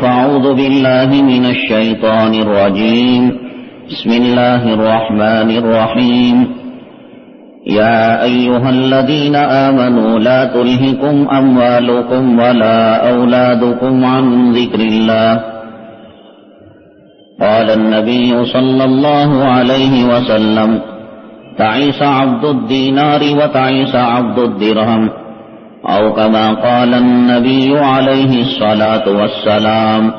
فأعوذ بالله من الشيطان الرجيم. بسم الله الرحمن الرحيم. يا أيها الذين آمنوا لا تلهكم أموالكم ولا أولادكم عن ذكر الله. قال النبي صلى الله عليه وسلم: تعيس عبد الدينار وتعيس عبد الدرهم، أو كما قال النبي عليه الصلاة والسلام: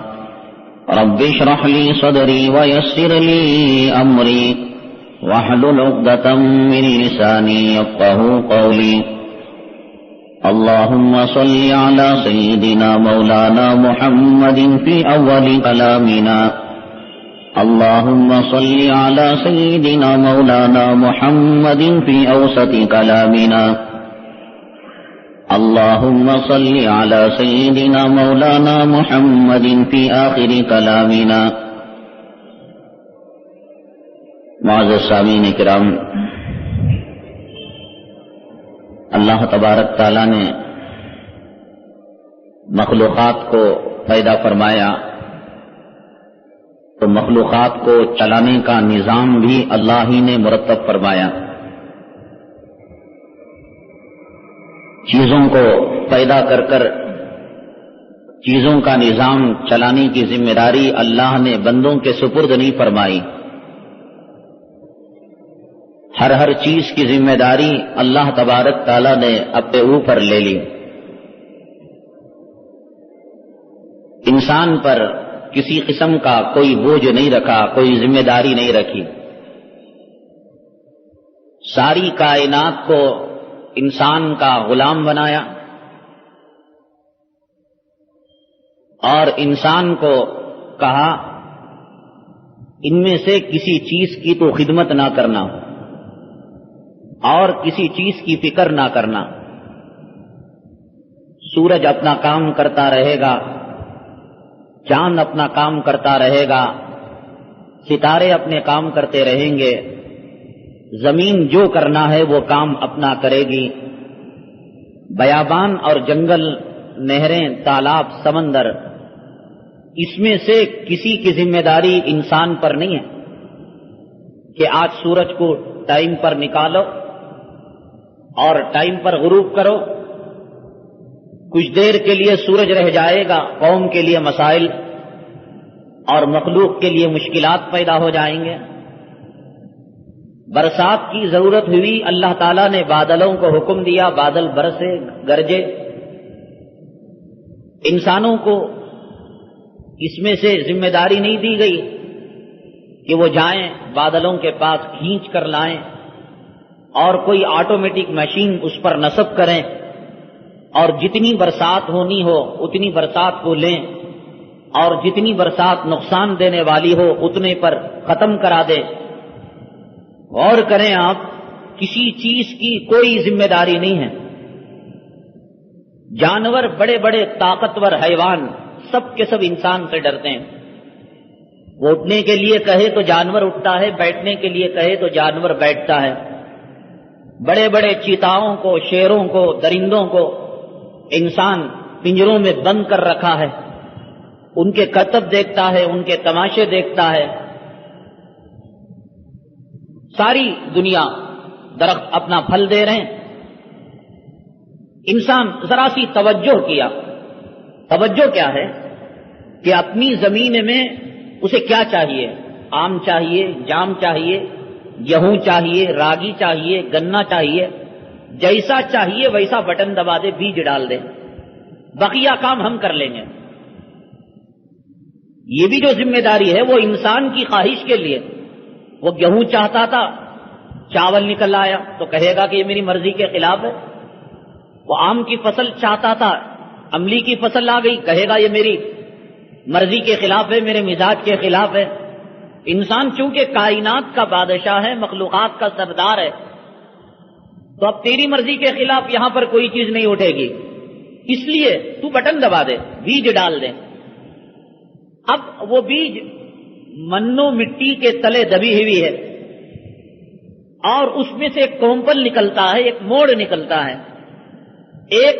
رب اشرح لي صدري ويسر لي أمري واحلل عقدة من لساني يفقهوا قولي. اللهم صل على سيدنا مولانا محمد في أول كلامنا. اللهم صل على سيدنا مولانا محمد في أوسط كلامنا. اللهم صل على سيدنا مولانا محمد في آخر كلامنا. معزز سامعین کرام، اللہ تبارک تعالیٰ نے مخلوقات کو پیدا فرمایا تو مخلوقات کو چلانے کا نظام بھی اللہ ہی نے مرتب فرمایا. چیزوں کو پیدا کر کر چیزوں کا نظام چلانے کی ذمہ داری اللہ نے بندوں کے سپرد نہیں فرمائی. ہر چیز کی ذمہ داری اللہ تبارک تعالیٰ نے اپنے اوپر لے لی. انسان پر کسی قسم کا کوئی بوجھ نہیں رکھا، کوئی ذمہ داری نہیں رکھی. ساری کائنات کو انسان کا غلام بنایا اور انسان کو کہا ان میں سے کسی چیز کی تو خدمت نہ کرنا اور کسی چیز کی فکر نہ کرنا. سورج اپنا کام کرتا رہے گا، چاند اپنا کام کرتا رہے گا، ستارے اپنے کام کرتے رہیں گے، زمین جو کرنا ہے وہ کام اپنا کرے گی. بیابان اور جنگل، نہریں، تالاب، سمندر، اس میں سے کسی کی ذمہ داری انسان پر نہیں ہے کہ آج سورج کو ٹائم پر نکالو اور ٹائم پر غروب کرو. کچھ دیر کے لیے سورج رہ جائے گا، قوم کے لیے مسائل اور مخلوق کے لیے مشکلات پیدا ہو جائیں گے. برسات کی ضرورت ہوئی، اللہ تعالیٰ نے بادلوں کو حکم دیا، بادل برسے، گرجے. انسانوں کو اس میں سے ذمہ داری نہیں دی گئی کہ وہ جائیں بادلوں کے پاس کھینچ کر لائیں اور کوئی آٹومیٹک مشین اس پر نصب کریں اور جتنی برسات ہونی ہو اتنی برسات کو لیں اور جتنی برسات نقصان دینے والی ہو اتنے پر ختم کرا دیں. غور کریں آپ، کسی چیز کی کوئی ذمہ داری نہیں ہے. جانور، بڑے بڑے طاقتور حیوان، سب کے سب انسان سے ڈرتے ہیں. وہ اٹھنے کے لیے کہے تو جانور اٹھتا ہے، بیٹھنے کے لیے کہے تو جانور بیٹھتا ہے. بڑے بڑے چیتاؤں کو، شیروں کو، درندوں کو انسان پنجروں میں بند کر رکھا ہے. ان کے کرتب دیکھتا ہے، ان کے تماشے دیکھتا ہے. ساری دنیا، درخت اپنا پھل دے رہے ہیں. انسان ذرا سی توجہ کیا. توجہ کیا ہے کہ اپنی زمین میں اسے کیا چاہیے؟ آم چاہیے، جام چاہیے، گیہوں چاہیے، راگی چاہیے، گنا چاہیے. جیسا چاہیے ویسا بٹن دبا دے، بیج ڈال دے، بقیہ کام ہم کر لیں گے. یہ بھی جو ذمہ داری ہے وہ انسان کی خواہش کے لیے. وہ گیہوں چاہتا تھا، چاول نکل آیا تو کہے گا کہ یہ میری مرضی کے خلاف ہے. وہ آم کی فصل چاہتا تھا، املی کی فصل آ گئی، کہے گا یہ میری مرضی کے خلاف ہے، میرے مزاج کے خلاف ہے. انسان چونکہ کائنات کا بادشاہ ہے، مخلوقات کا سردار ہے، تو اب تیری مرضی کے خلاف یہاں پر کوئی چیز نہیں اٹھے گی. اس لیے تو بٹن دبا دے، بیج ڈال دے. اب وہ بیج منو مٹی کے تلے دبی ہوئی ہے اور اس میں سے ایک کومپل نکلتا ہے، ایک موڑ نکلتا ہے. ایک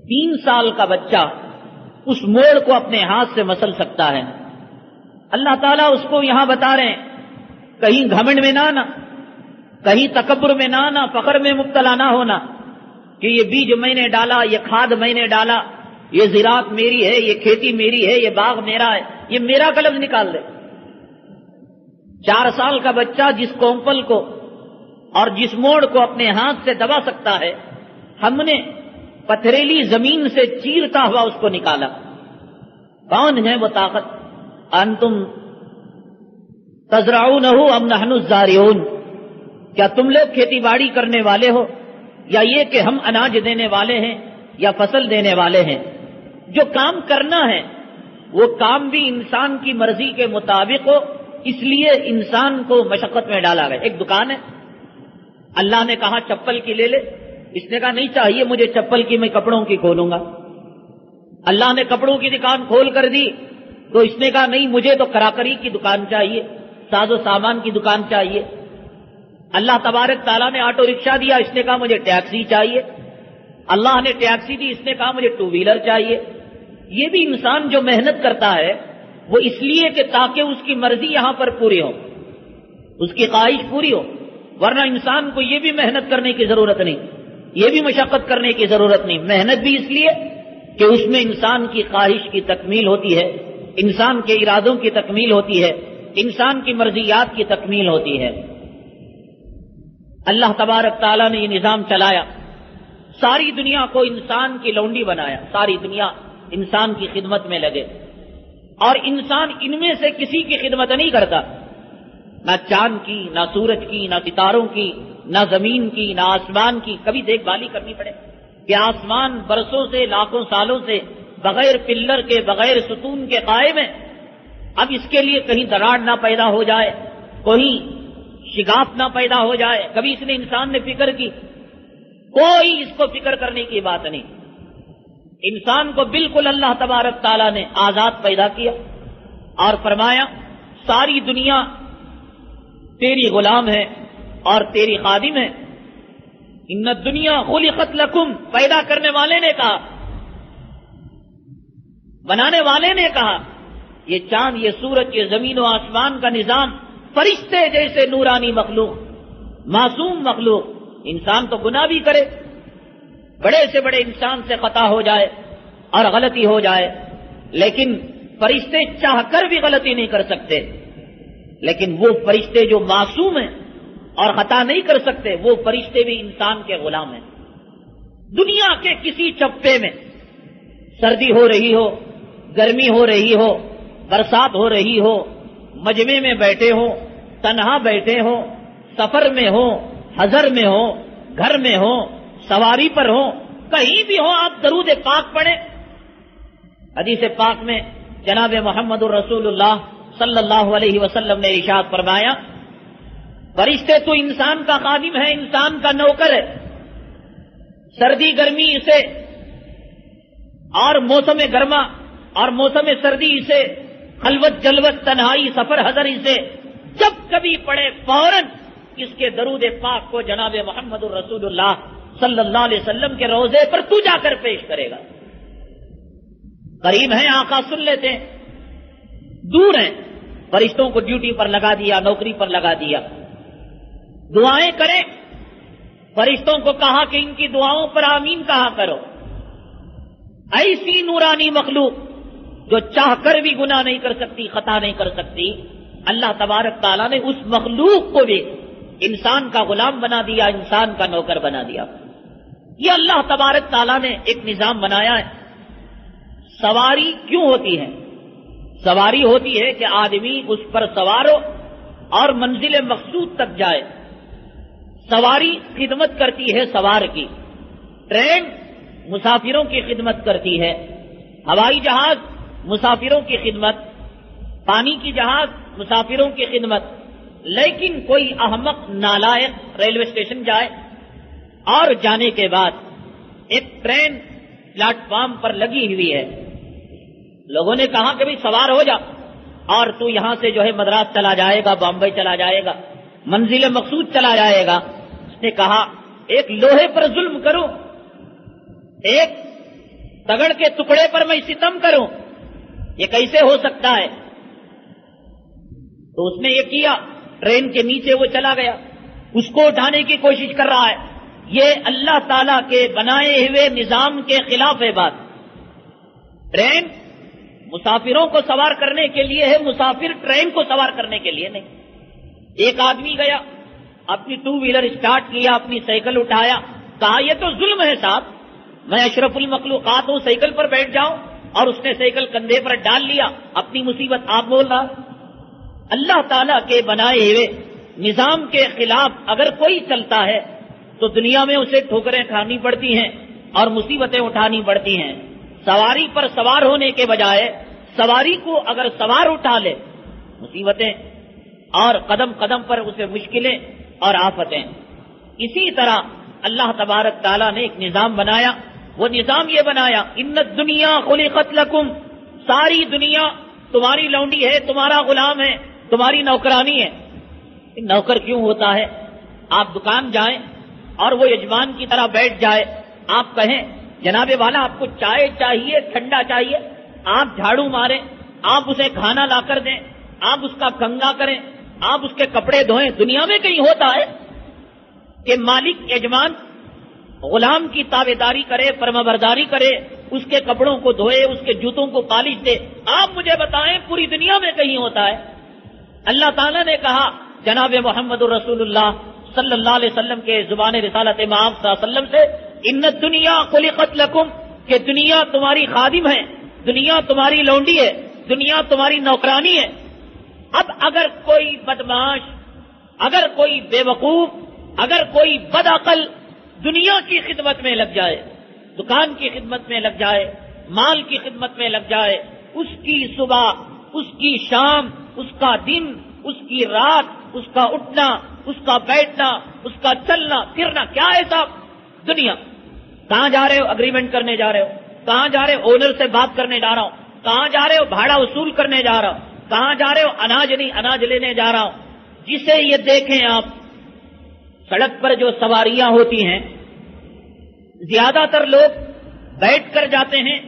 3 سال کا بچہ اس موڑ کو اپنے ہاتھ سے مسل سکتا ہے۔ اللہ تعالیٰ اس کو یہاں بتا رہے ہیں کہیں گھمنڈ میں نہ آنا، کہیں تکبر میں نہ آنا، فخر میں مبتلا نہ ہونا کہ یہ بیج میں نے ڈالا، یہ کھاد میں نے ڈالا، یہ زراعت میری ہے، یہ کھیتی میری ہے، یہ باغ میرا ہے، یہ میرا کا لفظ نکال دے۔ 4 سال کا بچہ جس کونپل کو اور جس موڑ کو اپنے ہاتھ سے دبا سکتا ہے، ہم نے پتھریلی زمین سے چیرتا ہوا اس کو نکالا۔ کون ہے وہ طاقت؟ انتم تزرعونہ ام نحن الزارعون، کیا تم لوگ کھیتی باڑی کرنے والے ہو یا یہ کہ ہم اناج دینے والے ہیں یا فصل دینے والے ہیں؟ جو کام کرنا ہے وہ کام بھی انسان کی مرضی کے مطابق ہو، اس لیے انسان کو مشقت میں ڈالا گیا۔ ایک دکان ہے، اللہ نے کہا چپل کی لے لے، اس نے کہا نہیں چاہیے مجھے چپل کی، میں کپڑوں کی کھولوں گا۔ اللہ نے کپڑوں کی دکان کھول کر دی تو اس نے کہا نہیں مجھے تو کراکری کی دکان چاہیے، ساز و سامان کی دکان چاہیے۔ اللہ تبارک تعالیٰ نے آٹو رکشہ دیا، اس نے کہا مجھے ٹیکسی چاہیے۔ اللہ نے ٹیکسی دی، اس نے کہا مجھے 2 ویلر چاہیے۔ یہ بھی انسان جو محنت کرتا ہے وہ اس لیے کہ تاکہ اس کی مرضی یہاں پر پوری ہو، اس کی خواہش پوری ہو، ورنہ انسان کو یہ بھی محنت کرنے کی ضرورت نہیں، یہ بھی مشقت کرنے کی ضرورت نہیں۔ محنت بھی اس لیے کہ اس میں انسان کی خواہش کی تکمیل ہوتی ہے، انسان کے ارادوں کی تکمیل ہوتی ہے، انسان کی مرضیات کی تکمیل ہوتی ہے۔ اللہ تبارک تعالیٰ نے یہ نظام چلایا، ساری دنیا کو انسان کی لونڈی بنایا، ساری دنیا انسان کی خدمت میں لگے، اور انسان ان میں سے کسی کی خدمت نہیں کرتا، نہ چاند کی، نہ سورج کی، نہ ستاروں کی، نہ زمین کی، نہ آسمان کی۔ کبھی دیکھ بھالی کرنی پڑے کہ آسمان برسوں سے، لاکھوں سالوں سے بغیر پلر کے، بغیر ستون کے قائم ہے، اب اس کے لیے کہیں دراڑ نہ پیدا ہو جائے، کہیں شگاف نہ پیدا ہو جائے، کبھی اس نے انسان نے فکر کی؟ کوئی اس کو فکر کرنے کی بات نہیں۔ انسان کو بالکل اللہ تبارک تعالیٰ نے آزاد پیدا کیا اور فرمایا ساری دنیا تیری غلام ہے اور تیری خادم ہے۔ ان الدنیا خلقت لکم، پیدا کرنے والے نے کہا، بنانے والے نے کہا، یہ چاند، یہ سورج، یہ زمین و آسمان کا نظام، فرشتے جیسے نورانی مخلوق، معصوم مخلوق، انسان تو گناہ بھی کرے، بڑے سے بڑے انسان سے خطا ہو جائے اور غلطی ہو جائے، لیکن فرشتے چاہ کر بھی غلطی نہیں کر سکتے، لیکن وہ فرشتے جو معصوم ہیں اور خطا نہیں کر سکتے، وہ فرشتے بھی انسان کے غلام ہیں۔ دنیا کے کسی چپے میں سردی ہو رہی ہو، گرمی ہو رہی ہو، برسات ہو رہی ہو، مجمع میں بیٹھے ہو، تنہا بیٹھے ہو، سفر میں ہو، حضر میں ہو، گھر میں ہو، سواری پر ہو، کہیں بھی ہو، آپ درود پاک پڑھیں۔ حدیث پاک میں جناب محمد الرسول اللہ صلی اللہ علیہ وسلم نے ارشاد فرمایا، فرشتے تو انسان کا خادم ہے، انسان کا نوکر ہے، سردی گرمی اسے اور موسم گرما اور موسم سردی اسے، خلوت جلوت تنہائی سفر حضر اسے، جب کبھی پڑھے فوراً اس کے درود پاک کو جناب محمد الرسول اللہ صلی اللہ علیہ وسلم کے روضے پر تو جا کر پیش کرے گا۔ قریب ہیں آقا سن لیتے ہیں، دور ہیں، فرشتوں کو ڈیوٹی پر لگا دیا، نوکری پر لگا دیا، دعائیں کریں، فرشتوں کو کہا کہ ان کی دعاؤں پر آمین کہا کرو۔ ایسی نورانی مخلوق جو چاہ کر بھی گناہ نہیں کر سکتی، خطا نہیں کر سکتی، اللہ تبارک تعالیٰ نے اس مخلوق کو بھی انسان کا غلام بنا دیا، انسان کا نوکر بنا دیا۔ یہ اللہ تبارک تعالیٰ نے ایک نظام بنایا ہے۔ سواری کیوں ہوتی ہے؟ سواری ہوتی ہے کہ آدمی اس پر سوار ہو اور منزل مقصود تک جائے۔ سواری خدمت کرتی ہے سوار کی، ٹرین مسافروں کی خدمت کرتی ہے، ہوائی جہاز مسافروں کی خدمت، پانی کی جہاز مسافروں کی خدمت۔ لیکن کوئی احمق نالائق ریلوے اسٹیشن جائے اور جانے کے بعد ایک ٹرین پلیٹ فارم پر لگی ہوئی ہے، لوگوں نے کہا کہ بھئی سوار ہو جا اور تو یہاں سے جو ہے مدراس چلا جائے گا، بامبئی چلا جائے گا، منزل مقصود چلا جائے گا۔ اس نے کہا ایک لوہے پر ظلم کرو، ایک تگڑ کے ٹکڑے پر میں ستم کروں، یہ کیسے ہو سکتا ہے؟ تو اس نے یہ کیا، ٹرین کے نیچے وہ چلا گیا، اس کو اٹھانے کی کوشش کر رہا ہے۔ یہ اللہ تعالی کے بنائے ہوئے نظام کے خلاف ہے بات۔ ٹرین مسافروں کو سوار کرنے کے لیے ہے، مسافر ٹرین کو سوار کرنے کے لیے نہیں۔ ایک آدمی گیا، اپنی ٹو ویلر اسٹارٹ کیا، اپنی سائیکل اٹھایا، کہا یہ تو ظلم ہے صاحب، میں اشرف المخلوقات ہوں، سائیکل پر بیٹھ جاؤں، اور اس نے سائیکل کندھے پر ڈال لیا، اپنی مصیبت آپ بول رہا۔ اللہ تعالیٰ کے بنائے ہوئے نظام کے خلاف اگر کوئی چلتا ہے تو دنیا میں اسے ٹھوکریں کھانی پڑتی ہیں اور مصیبتیں اٹھانی پڑتی ہیں۔ سواری پر سوار ہونے کے بجائے سواری کو اگر سوار اٹھا لے، مصیبتیں اور قدم قدم پر اسے مشکلیں اور آفتیں۔ اسی طرح اللہ تبارک تعالیٰ نے ایک نظام بنایا، وہ نظام یہ بنایا، ان الدنیا خلقت لکم، ساری دنیا تمہاری لونڈی ہے، تمہارا غلام ہے، تمہاری نوکرانی ہے۔ نوکر کیوں ہوتا ہے؟ آپ دکان جائیں اور وہ یجمان کی طرح بیٹھ جائے، آپ کہیں جناب والا آپ کو چائے چاہیے، ٹھنڈا چاہیے، آپ جھاڑو ماریں، آپ اسے کھانا لا کر دیں، آپ اس کا کنگا کریں، آپ اس کے کپڑے دھوئیں۔ دنیا میں کہیں ہوتا ہے کہ مالک یجمان غلام کی تابع داری کرے، فرما برداری کرے، اس کے کپڑوں کو دھوئے، اس کے جوتوں کو پالش دے؟ آپ مجھے بتائیں پوری دنیا میں کہیں ہوتا ہے؟ اللہ تعالیٰ نے کہا جناب محمد رسول اللہ صلی اللہ علیہ وسلم کے زبان رسالت مآب صلی اللہ علیہ وسلم سے، ان الدنیا خلقت لکم، کہ دنیا تمہاری خادم ہے، دنیا تمہاری لونڈی ہے، دنیا تمہاری نوکرانی ہے۔ اب اگر کوئی بدمعاش، اگر کوئی بے وقوف، اگر کوئی بد عقل دنیا کی خدمت میں لگ جائے، دکان کی خدمت میں لگ جائے، مال کی خدمت میں لگ جائے، اس کی صبح، اس کی شام، اس کا دن، اس کی رات، اس کا اٹھنا، اس کا بیٹھنا، اس کا چلنا پھرنا، کیا ہے صاحب دنیا؟ کہاں جا رہے ہو؟ اگریمنٹ کرنے جا رہے ہو؟ کہاں جا رہے ہو؟ اونر سے بات کرنے جا رہا ہوں۔ کہاں جا رہے ہو؟ بھاڑا وصول کرنے جا رہا ہوں۔ کہاں جا رہے ہو؟ اناج نہیں، اناج لینے جا رہا ہوں۔ جسے یہ دیکھیں آپ، سڑک پر جو سواریاں ہوتی ہیں، زیادہ تر لوگ بیٹھ کر جاتے ہیں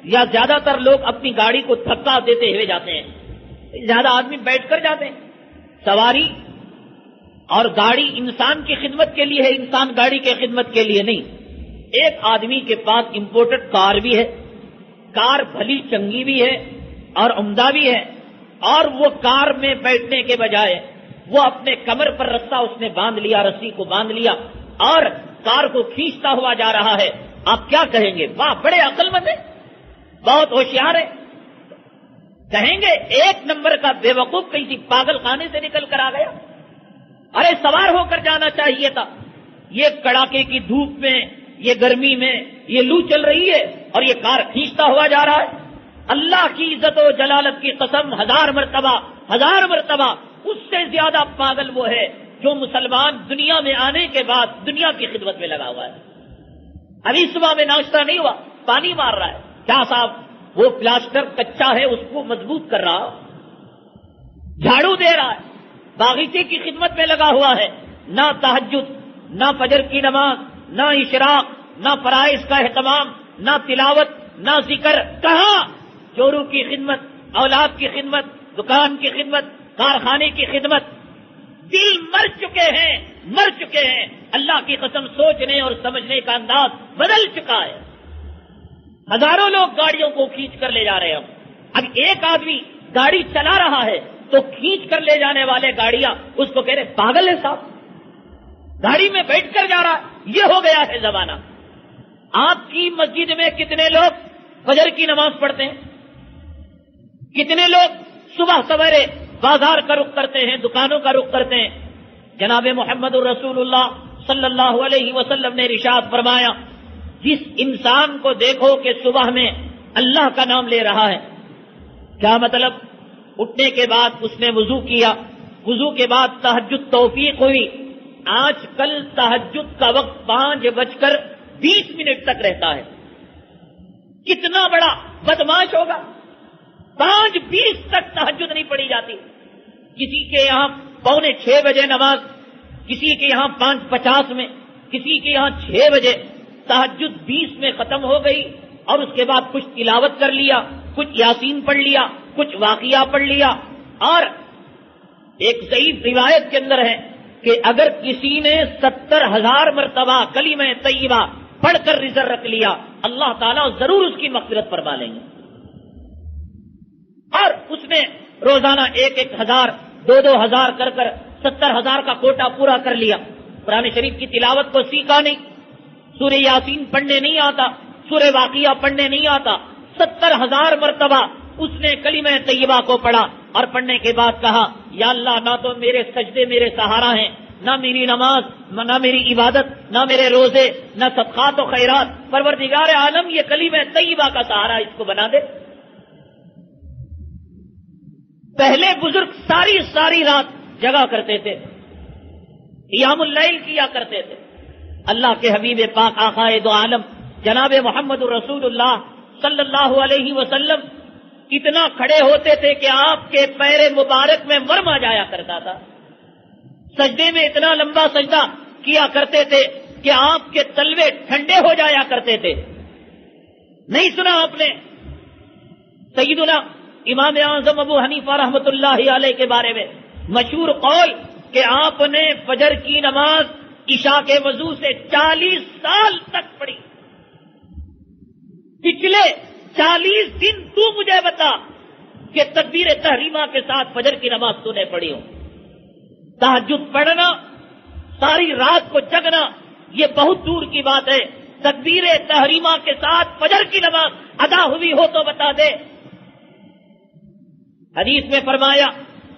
یا زیادہ تر لوگ اپنی گاڑی کو دھکا دیتے ہوئے جاتے ہیں؟ زیادہ آدمی بیٹھ کر جاتے ہیں۔ سواری اور گاڑی انسان کی خدمت کے لیے ہے، انسان گاڑی کی خدمت کے لیے نہیں۔ ایک آدمی کے پاس امپورٹڈ کار بھی ہے، کار بھلی چنگی بھی ہے اور عمدہ بھی ہے، اور وہ کار میں بیٹھنے کے بجائے وہ اپنے کمر پر رسا اس نے باندھ لیا، رسی کو باندھ لیا اور کار کو کھینچتا ہوا جا رہا ہے۔ آپ کیا کہیں گے؟ واہ بڑے عقل مند ہے، بہت ہوشیار ہے؟ کہیں گے ایک نمبر کا بے وقوف، کسی پاگل خانے سے نکل کر آ گیا۔ ارے سوار ہو کر جانا چاہیے تھا۔ یہ کڑاکے کی دھوپ میں، یہ گرمی میں، یہ لو چل رہی ہے اور یہ کار کھینچتا ہوا جا رہا ہے۔ اللہ کی عزت و جلالت کی قسم، 1000 مرتبہ اس سے زیادہ پاگل وہ ہے جو مسلمان دنیا میں آنے کے بعد دنیا کی خدمت میں لگا ہوا ہے۔ ابھی صبح میں ناشتہ نہیں ہوا، پانی مار رہا ہے، کیا صاحب وہ پلاسٹر کچا ہے اس کو مضبوط کر رہا، جھاڑو دے رہا ہے، باغیچے کی خدمت میں لگا ہوا ہے۔ نہ تہجد، نہ فجر کی نماز، نہ اشراق، نہ فرائض کا اہتمام، نہ تلاوت، نہ ذکر، کہاں چوروں کی خدمت، اولاد کی خدمت، دکان کی خدمت، کارخانے کی خدمت۔ دل مر چکے ہیں، اللہ کی قسم سوچنے اور سمجھنے کا انداز بدل چکا ہے۔ ہزاروں لوگ گاڑیوں کو کھینچ کر لے جا رہے ہیں۔ اب ایک آدمی گاڑی چلا رہا ہے تو کھینچ کر لے جانے والے گاڑیاں اس کو کہہ رہے پاگل ہے صاحب، گاڑی میں بیٹھ کر جا رہا ہے۔ یہ ہو گیا ہے زمانہ۔ آپ کی مسجد میں کتنے لوگ فجر کی نماز پڑھتے ہیں؟ کتنے لوگ صبح سویرے بازار کا رخ کرتے ہیں، دکانوں کا رخ کرتے ہیں؟ جناب محمد رسول اللہ صلی اللہ علیہ وسلم نے ارشاد فرمایا، جس انسان کو دیکھو کہ صبح میں اللہ کا نام لے رہا ہے، کیا مطلب؟ اٹھنے کے بعد اس نے وضو کیا، وضو کے بعد تہجد توفیق ہوئی۔ آج کل تہجد کا وقت 5:20 تک رہتا ہے۔ کتنا بڑا بدماش ہوگا، 5:20 تک تہجد نہیں پڑھی جاتی۔ کسی کے یہاں 5:45 بجے نماز، کسی کے یہاں 5:50 میں، کسی کے یہاں 6 بجے، تہجد 20 میں ختم ہو گئی، اور اس کے بعد کچھ تلاوت کر لیا، کچھ یاسین پڑھ لیا، کچھ واقعہ پڑھ لیا. اور ایک ضعیف روایت کے اندر ہے کہ اگر کسی نے 70,000 مرتبہ کلمہ طیبہ پڑھ کر رزق رکھ لیا، اللہ تعالیٰ ضرور اس کی مغفرت فرما لیں گے. اور اس نے روزانہ 1,000 2,000 کر 70,000 کا کوٹا پورا کر لیا. قرآن شریف کی تلاوت کو سیکھا نہیں، سورہ یاسین پڑھنے نہیں آتا، سورہ واقعہ پڑھنے نہیں آتا، 70,000 مرتبہ اس نے کلمہ طیبہ کو پڑھا اور پڑھنے کے بعد کہا یا اللہ نہ تو میرے سجدے میرے سہارا ہیں، نہ میری نماز، نہ میری عبادت، نہ میرے روزے، نہ صدقات و خیرات، پروردگار عالم یہ کلمہ طیبہ کا سہارا اس کو بنا دے. پہلے بزرگ ساری رات جگا کرتے تھے، قیام اللیل کیا کرتے تھے. اللہ کے حبیب پاک آقائے دو عالم جناب محمد رسول اللہ صلی اللہ علیہ وسلم اتنا کھڑے ہوتے تھے کہ آپ کے پیر مبارک میں ورم آ جایا کرتا تھا. سجدے میں اتنا لمبا سجدہ کیا کرتے تھے کہ آپ کے تلوے ٹھنڈے ہو جایا کرتے تھے. نہیں سنا آپ نے سیدنا امام اعظم ابو حنیفہ رحمۃ اللہ علیہ کے بارے میں مشہور قول کہ آپ نے فجر کی نماز عشاء کے وضو سے 40 سال تک پڑھی. پچھلے 40 دن تو مجھے بتا کہ تکبیر تحریمہ کے ساتھ فجر کی نماز تو نے پڑھی ہو. تہجد پڑھنا، ساری رات کو جگنا، یہ بہت دور کی بات ہے. تکبیر تحریمہ کے ساتھ فجر کی نماز ادا ہوئی ہو تو بتا دے. حدیث میں فرمایا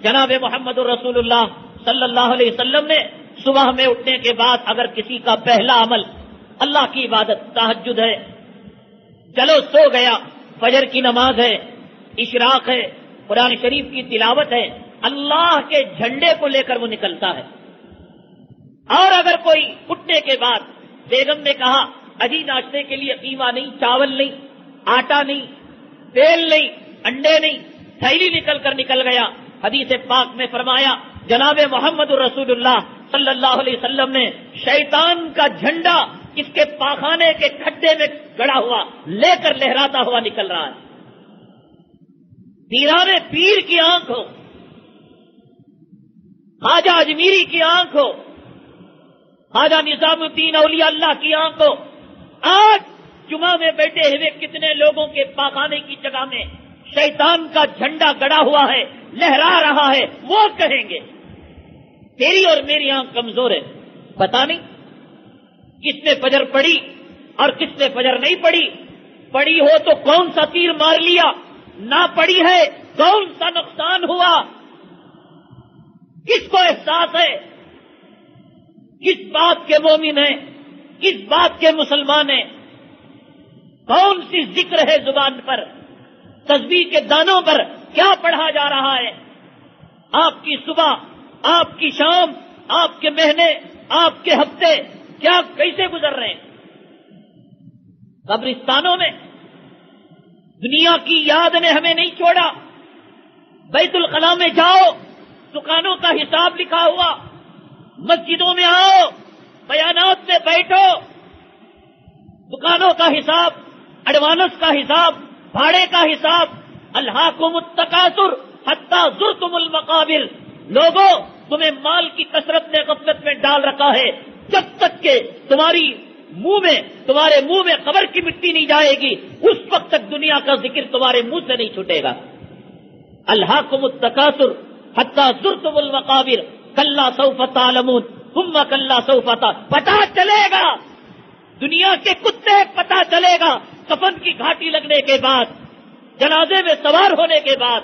جناب محمد رسول اللہ صلی اللہ علیہ وسلم نے صبح میں اٹھنے کے بعد اگر کسی کا پہلا عمل اللہ کی عبادت تہجد ہے، چلو سو گیا، فجر کی نماز ہے، اشراق ہے، قرآن شریف کی تلاوت ہے، اللہ کے جھنڈے کو لے کر وہ نکلتا ہے. اور اگر کوئی اٹھنے کے بعد بیگم نے کہا اجی ناشتے کے لیے قیمہ نہیں، چاول نہیں، آٹا نہیں، تیل نہیں، انڈے نہیں، تھیلی نکل گیا. حدیث پاک میں فرمایا جناب محمد رسول اللہ صلی اللہ علیہ وسلم نے شیطان کا جھنڈا اس کے پاخانے کے کھڈے میں گڑا ہوا لے کر لہراتا ہوا نکل رہا ہے. پیران پیر کی آنکھ ہو، خواجہ اجمیری کی آنکھ ہو، خواجہ نظام الدین اولیاء اللہ کی آنکھ ہو، آج جمعہ میں بیٹھے ہوئے کتنے لوگوں کے پاخانے کی جگہ میں شیطان کا جھنڈا گڑا ہوا ہے، لہرا رہا ہے. وہ کہیں گے تیری اور میری آنکھ کمزور ہے، پتا نہیں کس نے فجر پڑھی اور کس نے فجر نہیں پڑھی. پڑھی ہو تو کون سا تیر مار لیا، نہ پڑھی ہے کون سا نقصان ہوا. کس کو احساس ہے، کس بات کے مومن ہیں، کس بات کے مسلمان ہیں، کون سی ذکر ہے زبان پر، تسبیح کے دانوں پر کیا پڑھا جا رہا ہے. آپ کی صبح، آپ کی شام، آپ کے مہینے، آپ کے ہفتے کیا کیسے گزر رہے ہیں. قبرستانوں میں دنیا کی یاد نے ہمیں نہیں چھوڑا. بیت الخلاء میں جاؤ، دکانوں کا حساب لکھا ہوا، مسجدوں میں آؤ، بیانات میں بیٹھو، دکانوں کا حساب، ایڈوانس کا حساب، بھاڑے کا حساب. الہاکم التکاثر حتی زرتم المقابر. لوگوں تمہیں مال کی کثرت نے غفلت میں ڈال رکھا ہے. جب تک کہ تمہارے منہ میں قبر کی مٹی نہیں جائے گی اس وقت تک دنیا کا ذکر تمہارے منہ سے نہیں چھوٹے گا. الہاکم التکاثر حتی زرتم المقابر کلا سوف تعلمون ثم کلا سوف تعلمون. پتا چلے گا دنیا کے کتے، پتا چلے گا کفن کی گھاٹی لگنے کے بعد، جنازے میں سوار ہونے کے بعد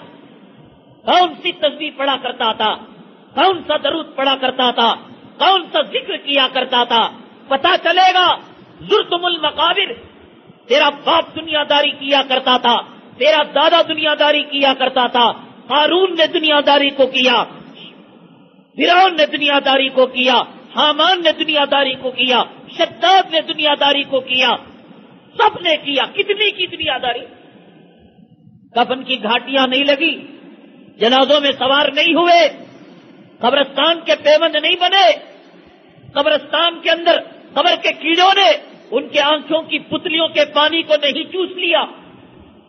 کون سی تسبیح پڑھا کرتا تھا، کون سا درود پڑھا کرتا تھا، کون سا ذکر کیا کرتا تھا. پتا چلے گا. زرتم المقابر. تیرا باپ دنیا داری کیا کرتا تھا، تیرا دادا دنیا داری کیا کرتا تھا، قارون نے دنیا داری کو کیا، فرعون نے دنیا داری کو کیا، حامان نے دنیا داری کو کیا، شداد نے دنیا داری کو کیا، سب نے کیا. کتنی کی دنیا داری. کفن کی گھاٹیاں نہیں لگی، جنازوں میں سوار نہیں ہوئے، قبرستان کے پیوند نہیں بنے، قبرستان کے اندر قبر کے کیڑوں نے ان کے آنکھوں کی پتلیوں کے پانی کو نہیں چوس لیا،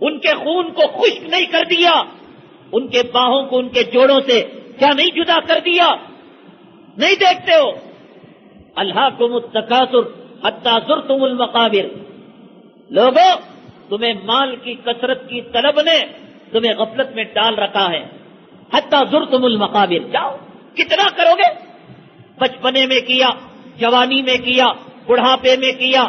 ان کے خون کو خشک نہیں کر دیا، ان کے باہوں کو ان کے جوڑوں سے کیا نہیں جدا کر دیا؟ نہیں دیکھتے ہو؟ الہاکم التکاثر حتی زرتم المقابر. لوگوں، تمہیں مال کی کثرت کی طلب نے تمہیں غفلت میں ڈال رکھا ہے. حتی زرتم المقابر. جاؤ، کتنا کرو گے؟ بچپنے میں کیا، جوانی میں کیا، بڑھاپے میں کیا،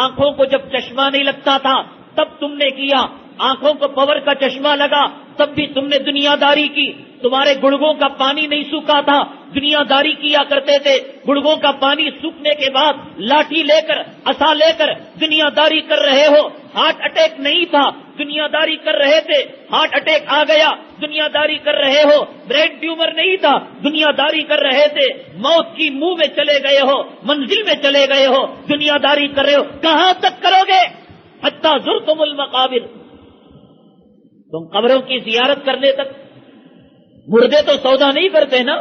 آنکھوں کو جب چشمہ نہیں لگتا تھا تب تم نے کیا، آنکھوں کو پاور کا چشمہ لگا تب بھی تم نے دنیا داری کی، تمہارے گڑگوں کا پانی نہیں سوکھا تھا، دنیا داری کیا کرتے تھے، گڑگوں کا پانی سوکھنے کے بعد لاٹھی لے کر، عصا لے کر دنیا داری کر رہے ہو. ہارٹ اٹیک نہیں تھا، دنیا داری کر رہے تھے، ہارٹ اٹیک آ گیا، دنیا داری کر رہے ہو. برین ٹیومر نہیں تھا، دنیا داری کر رہے تھے، موت کی منہ میں چلے گئے ہو، منزل میں چلے گئے ہو، دنیا داری کر رہے ہو. کہاں تک کرو گے؟ حتی زرتم المقابر. تم قبروں کی زیارت کرنے تک، مردے تو سودا نہیں کرتے نا،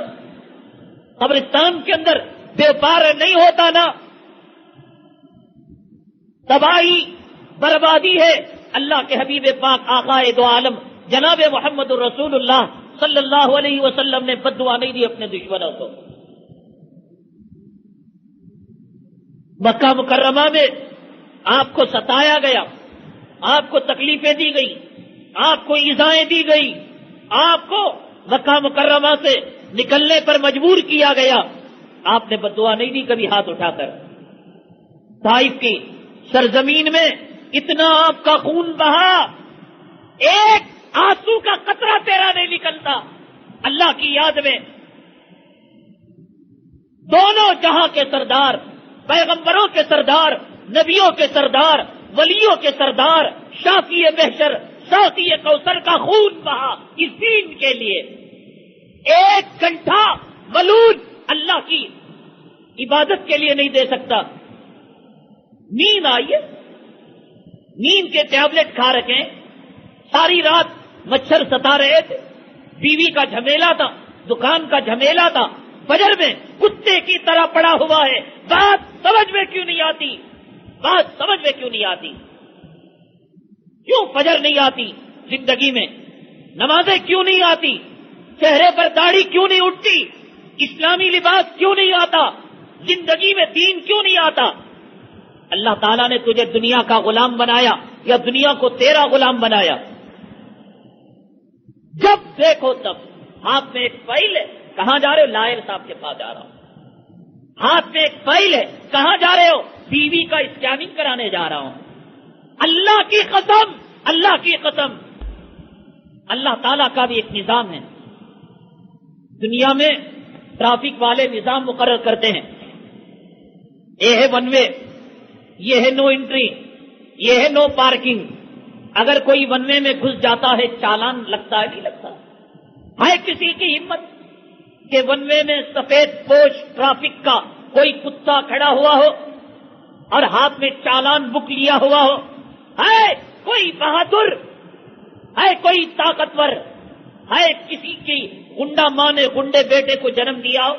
قبرستان کے اندر بیوپار نہیں ہوتا نا. تباہی بربادی ہے. اللہ کے حبیب پاک آقا دو عالم جناب محمد الرسول اللہ صلی اللہ علیہ وسلم نے بد دعا نہیں دی اپنے دشمنوں کو. مکہ مکرمہ میں آپ کو ستایا گیا، آپ کو تکلیفیں دی گئی، آپ کو ایذائیں دی گئی، آپ کو مکہ مکرمہ سے نکلنے پر مجبور کیا گیا. آپ نے بد دعا نہیں دی کبھی ہاتھ اٹھا کر. طائف کی سرزمین میں اتنا آپ کا خون بہا، ایک آنسو کا قطرہ تیرا نہیں نکلتا اللہ کی یاد میں. دونوں جہاں کے سردار، پیغمبروں کے سردار، نبیوں کے سردار، ولیوں کے سردار، شافی محشر، ساقی کوثر کا خون بہا اس دین کے لیے. ایک گھنٹہ ملول اللہ کی عبادت کے لیے نہیں دے سکتا. نیند آئی ہے، نیند کے ٹیبلٹ کھا رکھے، ساری رات مچھر ستا رہے تھے، بیوی کا جھمیلا تھا، دکان کا جھمیلا تھا، فجر میں کتے کی طرح پڑا ہوا ہے. بات سمجھ میں کیوں نہیں آتی؟ بات سمجھ میں کیوں نہیں آتی؟ کیوں فجر نہیں آتی زندگی میں؟ نمازیں کیوں نہیں آتی؟ چہرے پر داڑھی کیوں نہیں اٹھتی؟ اسلامی لباس کیوں نہیں آتا؟ زندگی میں دین کیوں نہیں آتا؟ اللہ تعالیٰ نے تجھے دنیا کا غلام بنایا یا دنیا کو تیرا غلام بنایا؟ جب دیکھو تب ہاتھ میں ایک فائل ہے، کہاں جا رہے ہو؟ لائر صاحب کے پاس جا رہا ہوں. ہاتھ میں ایک فائل ہے، کہاں جا رہے ہو؟ بیوی کا اسکیننگ کرانے جا رہا ہوں. اللہ کی قسم، اللہ کی قسم، اللہ تعالیٰ کا بھی ایک نظام ہے. دنیا میں ٹریفک والے نظام مقرر کرتے ہیں. یہ ہے ون وے، یہ ہے نو انٹری، یہ ہے نو پارکنگ. اگر کوئی ون وے میں گھس جاتا ہے چالان لگتا ہے نہیں لگتا؟ ہے کسی کی ہمت کہ ون وے میں سفید پوش ٹریفک کا کوئی کتا کھڑا ہوا ہو اور ہاتھ میں چالان بک لیا ہوا ہو؟ ہے کوئی بہادر، ہے کوئی طاقتور، ہے کسی کی گنڈا ماں نے گنڈے بیٹے کو جنم دیا ہو،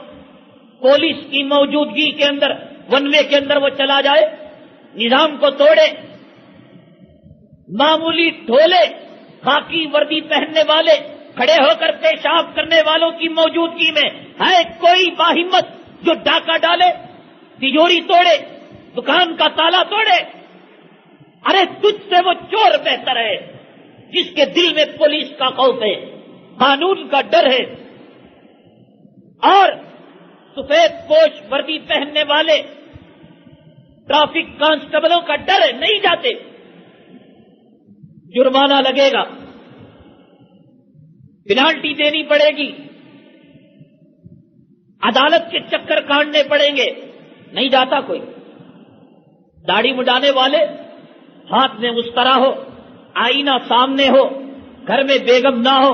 پولیس کی موجودگی کے اندر ون وے کے اندر وہ چلا جائے، نظام کو توڑے؟ معمولی ڈھولے، خاکی وردی پہننے والے کھڑے ہو کر پیشاب کرنے والوں کی موجودگی میں ہے کوئی باہمت جو ڈاکہ ڈالے، تجوری توڑے، دکان کا تالا توڑے؟ ارے تجھ سے وہ چور بہتر ہے جس کے دل میں پولیس کا خوف ہے، قانون کا ڈر ہے، اور سفید پوش وردی پہننے والے ٹریفک کانسٹیبلوں کا ڈر ہے، نہیں جاتے. جرمانہ لگے گا، پینالٹی دینی پڑے گی، عدالت کے چکر کاٹنے پڑیں گے، نہیں جاتا کوئی. داڑھی مڈانے والے ہاتھ میں مسترا ہو، آئینہ سامنے ہو، گھر میں بیگم نہ ہو،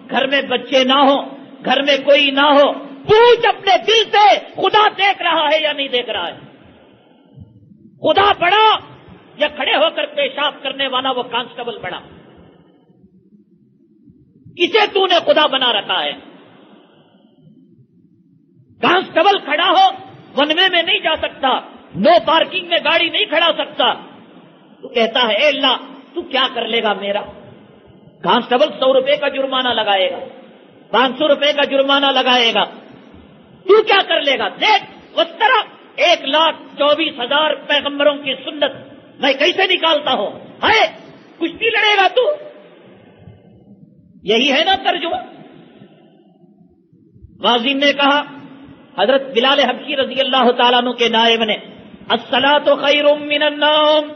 گھر میں بچے نہ ہو، گھر میں کوئی نہ ہو، پوچھ اپنے دل سے خدا دیکھ رہا ہے یا نہیں دیکھ رہا ہے؟ خدا بڑا یا کھڑے ہو کر پیشاب کرنے والا وہ کانسٹیبل بڑا؟ کسے تو نے خدا بنا رکھا ہے؟ کانسٹیبل کھڑا ہو ون وے میں نہیں جا سکتا، نو پارکنگ میں گاڑی نہیں کھڑا سکتا، تو کہتا ہے اے اللہ تو کیا کر لے گا میرا؟ کانسٹیبل 100 روپے کا جرمانہ لگائے گا، 500 روپے کا جرمانہ لگائے گا، تو کیا کر لے گا؟ دیکھ اس طرح 1,24,000 پیغمبروں کی سنت میں کیسے نکالتا ہوں، ہے کشتی لڑے گا تو؟ یہی ہے نا ترجمہ۔ واضح نے کہا، حضرت بلال حبشی رضی اللہ تعالیٰ عنہ کے نائب نے، الصلاۃ خیر من النوم،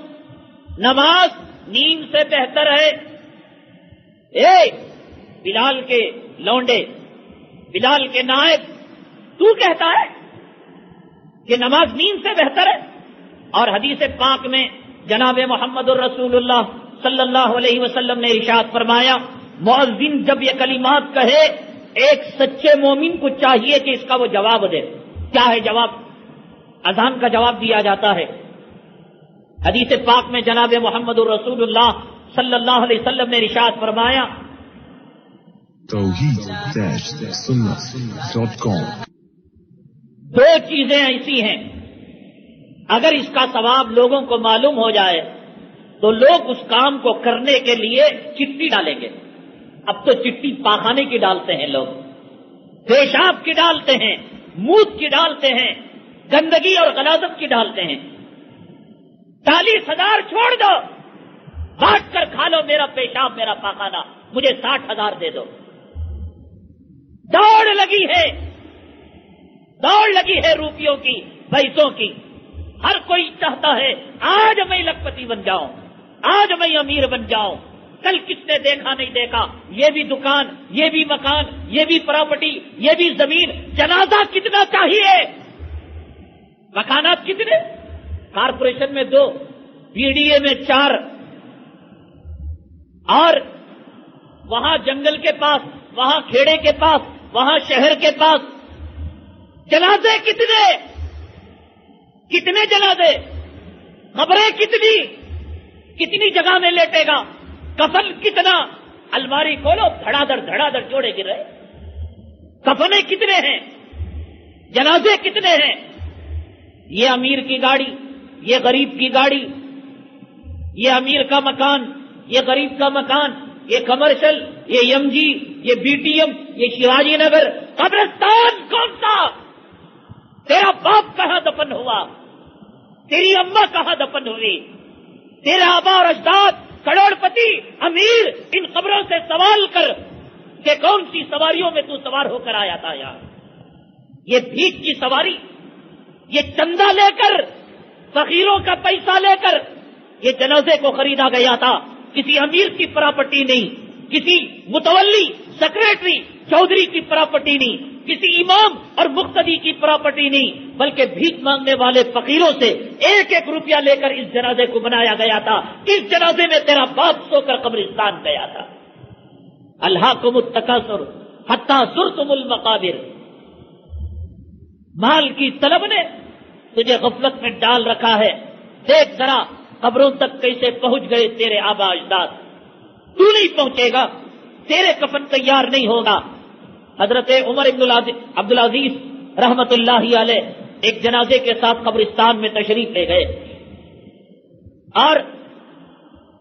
نماز نیند سے بہتر ہے۔ بلال کے لونڈے، بلال کے نائب، تو کہتا ہے کہ نماز نیند سے بہتر ہے؟ اور حدیث پاک میں جناب محمد الرسول اللہ صلی اللہ علیہ وسلم نے ارشاد فرمایا، مؤذن جب یہ کلمات کہے ایک سچے مومن کو چاہیے کہ اس کا وہ جواب دے۔ کیا ہے جواب؟ اذان کا جواب دیا جاتا ہے۔ حدیث پاک میں جناب محمد الرسول اللہ صلی اللہ علیہ وسلم نے ارشاد فرمایا، توحید-sunnah.com، دو چیزیں ایسی ہیں اگر اس کا ثواب لوگوں کو معلوم ہو جائے تو لوگ اس کام کو کرنے کے لیے چٹھی ڈالیں گے۔ اب تو چٹھی پاخانے کی ڈالتے ہیں لوگ، پیشاب کی ڈالتے ہیں، موت کی ڈالتے ہیں، گندگی اور غلاظت کی ڈالتے ہیں۔ 40,000 چھوڑ دو، بانٹ کر کھا لو میرا پیشاب میرا پاخانہ، مجھے 60,000 دے دو۔ دوڑ لگی ہے روپیوں کی، پیسوں کی۔ ہر کوئی چاہتا ہے آج میں لکھپتی بن جاؤں، آج میں امیر بن جاؤں، کل کس نے دیکھا نہیں دیکھا، یہ بھی دکان، یہ بھی مکان، یہ بھی پراپرٹی، یہ بھی زمین۔ جنازہ کتنا چاہیے؟ مکانات کتنے؟ کارپوریشن میں 2، پی ڈی اے میں 4، اور وہاں جنگل کے پاس، وہاں کھیڑے کے پاس، وہاں شہر کے پاس۔ جنازے کتنے جنازے؟ قبریں کتنی جگہ میں لیٹے گا؟ کفن کتنا؟ الماری کھولو، دھڑا دھڑ جوڑے گر رہے۔ کفنے کتنے ہیں؟ جنازے کتنے ہیں؟ یہ امیر کی گاڑی، یہ غریب کی گاڑی، یہ امیر کا مکان، یہ غریب کا مکان، یہ کمرشل، یہ ایم جی، یہ بی ٹی ایم، یہ شیواجی نگر۔ قبرستان کون سا؟ تیرا باپ کہاں دفن ہوا؟ تیری اماں کہاں دفن ہوئی؟ تیرا آبا اور اجداد، کروڑ پتی، امیر، ان قبروں سے سوال کر کہ کون سی سواریوں میں تو سوار ہو کر آیا تھا یار؟ یہ بھیک کی سواری، یہ چندہ لے کر، فقیروں کا پیسہ لے کر یہ جنازے کو خریدا گیا تھا۔ کسی امیر کی پراپرٹی نہیں، کسی متولی، سیکریٹری، چودھری کی پراپرٹی نہیں، کسی امام اور مقتدی کی پراپرٹی نہیں، بلکہ بھیک مانگنے والے فقیروں سے 1-1 روپیہ لے کر اس جنازے کو بنایا گیا تھا۔ اس جنازے میں تیرا باپ سو کر قبرستان گیا تھا۔ الہاکم التکاثر حتی زرتم المقابر۔ مال کی طلب نے تجھے غفلت میں ڈال رکھا ہے۔ دیکھ ذرا قبروں تک کیسے پہنچ گئے تیرے آبا اجداد، تو نہیں پہنچے گا، تیرے کفن تیار نہیں ہوگا۔ حضرت عمر بن عبدالعزیز رحمت اللہ علیہ ایک جنازے کے ساتھ قبرستان میں تشریف لے گئے اور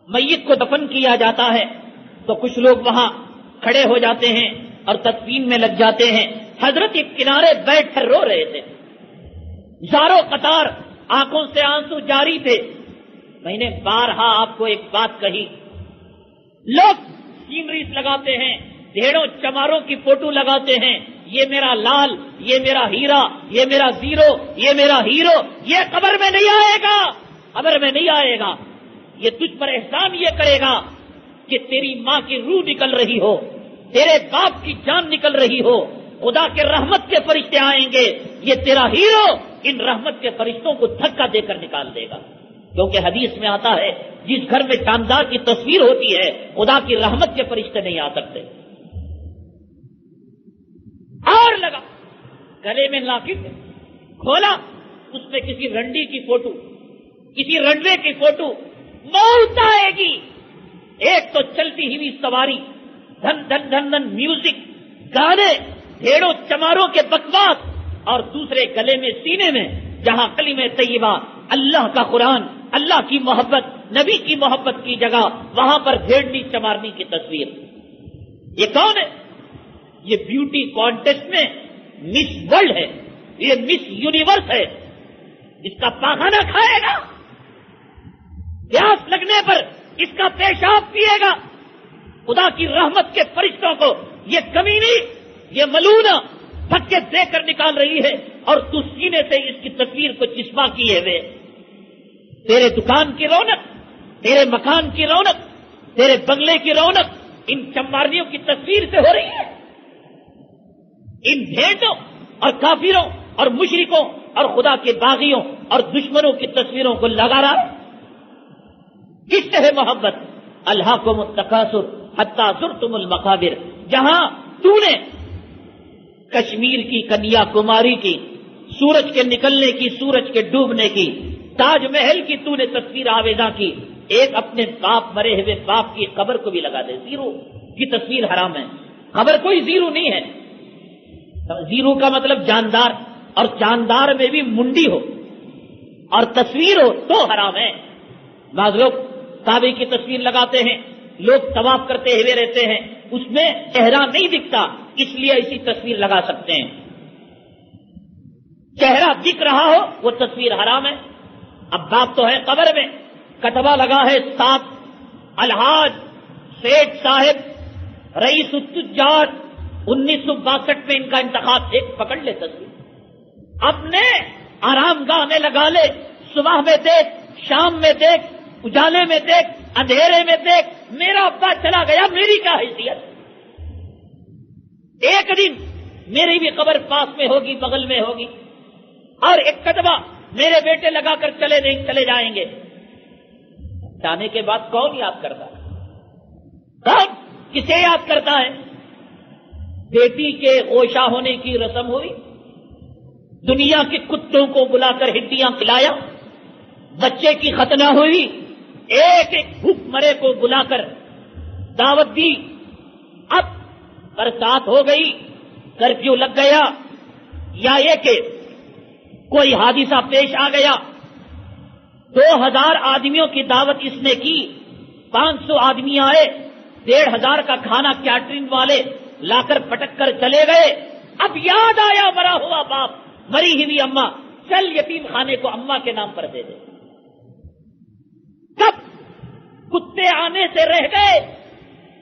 میت کو دفن کیا جاتا ہے تو کچھ لوگ وہاں کھڑے ہو جاتے ہیں اور تدفین میں لگ جاتے ہیں۔ حضرت ایک کنارے بیٹھ کر رو رہے تھے، زاروں قطار آنکھوں سے آنسو جاری تھے۔ میں نے بارہا آپ کو ایک بات کہی، لوگ سینریز لگاتے ہیں، ڈھیڑوں چماروں کی فوٹو لگاتے ہیں، یہ میرا لال، یہ میرا ہیرا، یہ میرا زیرو، یہ میرا ہیرو۔ یہ قبر میں نہیں آئے گا، قبر میں نہیں آئے گا۔ یہ تجھ پر احسان یہ کرے گا کہ تیری ماں کی روح نکل رہی ہو، تیرے باپ کی جان نکل رہی ہو، خدا کے رحمت کے فرشتے آئیں گے، یہ تیرا ہیرو ان رحمت کے فرشتوں کو دھکا دے کر نکال دے گا۔ کیونکہ حدیث میں آتا ہے جس گھر میں چاندار کی تصویر ہوتی ہے خدا کی رحمت کے فرشتے نہیں آ سکتے۔ اور لگا گلے میں لاکٹ کھولا، اس میں کسی رنڈی کی فوٹو، کسی رنڈے کی فوٹو۔ موت آئے گی، ایک تو چلتی ہوئی سواری، دھن دھن دھن دھن میوزک، گانے، ڈھیڑوں چماروں کے بکواس، اور دوسرے گلے میں سینے میں جہاں کلمہ طیبہ، اللہ کا قرآن، اللہ کی محبت، نبی کی محبت کی جگہ، وہاں پر بھیڑنی چمارنی کی تصویر. یہ کون ہے؟ یہ بیوٹی کانٹیسٹ میں مس ورلڈ ہے، یہ مس یونیورس ہے. اس کا پاخانہ کھائے گا، پیاس لگنے پر اس کا پیشاب پیے گا. خدا کی رحمت کے فرشتوں کو یہ کمینی، یہ ملونہ دھکے دے کر نکال رہی ہے، اور تو سینے سے اس کی تصویر کو چسپاں کیے ہوئے. تیرے دکان کی رونق، تیرے مکان کی رونق، تیرے بنگلے کی رونق ان چمارنیوں کی تصویر سے ہو رہی ہے. ان بھیڑوں اور کافروں اور مشرکوں اور خدا کے باغیوں اور دشمنوں کی تصویروں کو لگا رہا ہے. کس سے ہے محبت؟ الہاکم التکاثر حتی زرتم المقابر. جہاں تو نے کشمیر کی کنیا کماری کی، سورج کے نکلنے کی، سورج کے ڈوبنے کی، تاج محل کی تو نے تصویر آویزاں کی، ایک اپنے باپ، مرے ہوئے باپ کی قبر کو بھی لگا دے. زیرو کی تصویر حرام ہے. قبر کوئی زیرو نہیں ہے. زیرو کا مطلب جاندار، اور جاندار میں بھی منڈی ہو اور تصویر ہو تو حرام ہے. بعض لوگ کعبے کی تصویر لگاتے ہیں، لوگ طواف کرتے ہوئے رہتے ہیں، اس میں چہرہ نہیں دکھتا، اس لیے ایسی تصویر لگا سکتے ہیں. چہرہ دکھ رہا ہو وہ تصویر حرام ہے. اب باپ تو ہے قبر میں، کتبہ لگا ہے 7 الحاج سیٹھ صاحب رئیس التجار، 1962 میں ان کا انتخاب، ایک پکڑ لے تصویر، اپنے آرام گاہ میں لگا لے. صبح میں دیکھ، شام میں دیکھ، اجالے میں دیکھ، اندھیرے میں دیکھ. میرا ابا چلا گیا، میری کیا حیثیت؟ ایک دن میری بھی قبر پاس میں ہوگی، بغل میں ہوگی، اور ایک کتبہ میرے بیٹے لگا کر چلے جائیں گے. جانے کے بعد کون یاد کرتا ہے؟ کون کسے یاد کرتا ہے؟ بیٹی کے غوشہ ہونے کی رسم ہوئی، دنیا کے کتوں کو بلا کر ہڈیاں کھلایا، بچے کی ختنہ ہوئی، ایک ایک بھوک مرے کو بلا کر دعوت دی. اب برسات ہو گئی، کرفیو لگ گیا، یا یہ کہ کوئی حادثہ پیش آ گیا، 2000 آدمیوں کی دعوت اس نے کی، 500 آدمی آئے، 1500 کا کھانا کیٹرنگ والے لا کر پٹک کر چلے گئے. اب یاد آیا مرا ہوا باپ، مری ہوئی اماں، چل یتیم خانے کو اماں کے نام پر دے دے. کب کتے آنے سے رہ گئے،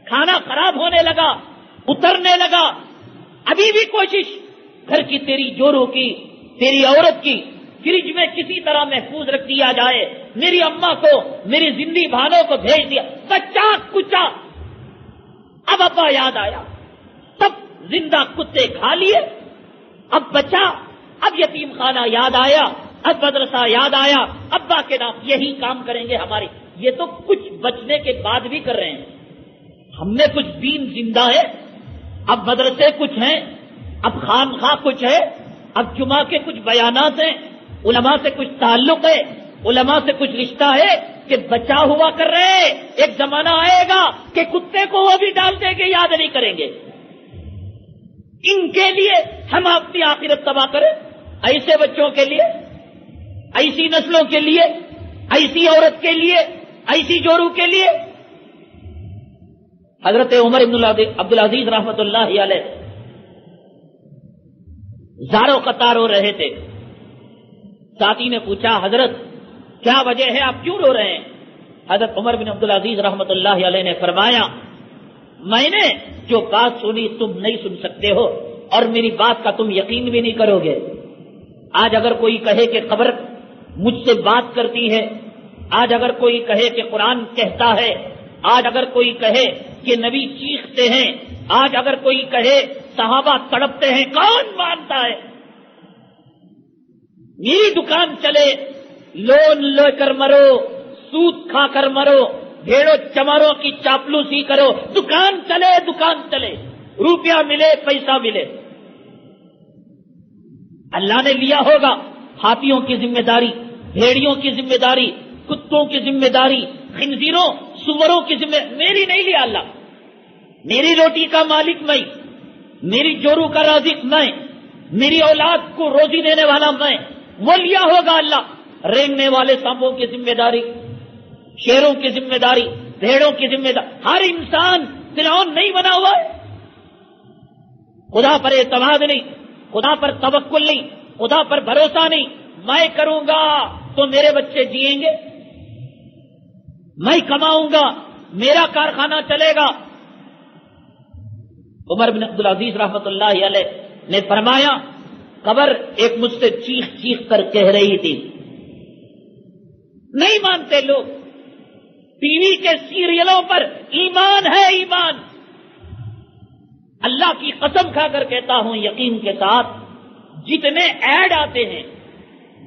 کھانا خراب ہونے لگا، اترنے لگا. ابھی بھی کوشش، گھر کی تیری جورو کی، تیری عورت کی فریج میں کسی طرح محفوظ رکھ دیا جائے. میری اماں کو، میری زندگی بھانوں کو بھیج دیا، بچہ کچا. اب ابا یاد آیا، سب زندہ کتے کھا لیے، اب بچا. اب یتیم خانہ یاد آیا، اب مدرسہ یاد آیا، ابا کے نام یہی کام کریں گے ہماری. یہ تو کچھ بچنے کے بعد بھی کر رہے ہیں. ہم نے کچھ دین زندہ ہے، اب مدرسے کچھ ہیں، اب خانخواہ کچھ ہے، اب جمعہ کے کچھ بیانات ہیں، علماء سے کچھ تعلق ہے، علماء سے کچھ رشتہ ہے کہ بچا ہوا کر رہے ہیں. ایک زمانہ آئے گا کہ کتے کو وہ بھی ڈال دیں گے، یاد نہیں کریں گے. ان کے لیے ہم اپنی آخرت تباہ کریں؟ ایسے بچوں کے لیے، ایسی نسلوں کے لیے، ایسی عورت کے لیے، ایسی جورو کے لیے. حضرت عمر بن عبدالعزیز رحمت اللہ علیہ زاروں قطار رو رہے تھے. ساتھی نے پوچھا، حضرت کیا وجہ ہے، آپ کیوں رو رہے ہیں؟ حضرت عمر بن عبدالعزیز رحمت اللہ علیہ نے فرمایا، میں نے جو بات سنی تم نہیں سن سکتے ہو، اور میری بات کا تم یقین بھی نہیں کرو گے. آج اگر کوئی کہے کہ قبر مجھ سے بات کرتی ہے، آج اگر کوئی کہے کہ قرآن کہتا ہے، آج اگر کوئی کہے کہ نبی چیختے ہیں، آج اگر کوئی کہے صحابہ تڑپتے ہیں، کون مانتا ہے؟ میری دکان چلے، لون لے کر مرو، سود کھا کر مرو، بھیڑوں چماروں کی چاپلوسی کرو، دکان چلے، روپیہ ملے، پیسہ ملے. اللہ نے لیا ہوگا ہاتھیوں کی ذمہ داری، بھیڑیوں کی ذمہ داری، کتوں کی ذمہ داری، خنزیروں سوروں کی ذمہ، میری نہیں لیا اللہ. میری روٹی کا مالک میں، میری جورو کا رازق میں، میری اولاد کو روزی دینے والا میں، وہ لیا ہوگا اللہ۔ رینگنے والے سانپوں کی ذمہ داری، شیروں کی ذمہ داری، بھیڑوں کی ذمہ داری، ہر انسان فرعون نہیں بنا ہوا ہے۔ خدا پر اعتماد نہیں، خدا پر توکل نہیں، خدا پر بھروسہ نہیں۔ میں کروں گا تو میرے بچے جئیں گے، میں کماؤں گا میرا کارخانہ چلے گا۔ عمر بن عبدالعزیز رحمۃ اللہ علیہ نے فرمایا، قبر ایک مجھ سے چیخ چیخ کر کہہ رہی تھی، نہیں مانتے لوگ، ٹی وی کے سیریلوں پر ایمان ہے ایمان۔ اللہ کی قسم کھا کر کہتا ہوں یقین کے ساتھ، جتنے ایڈ آتے ہیں،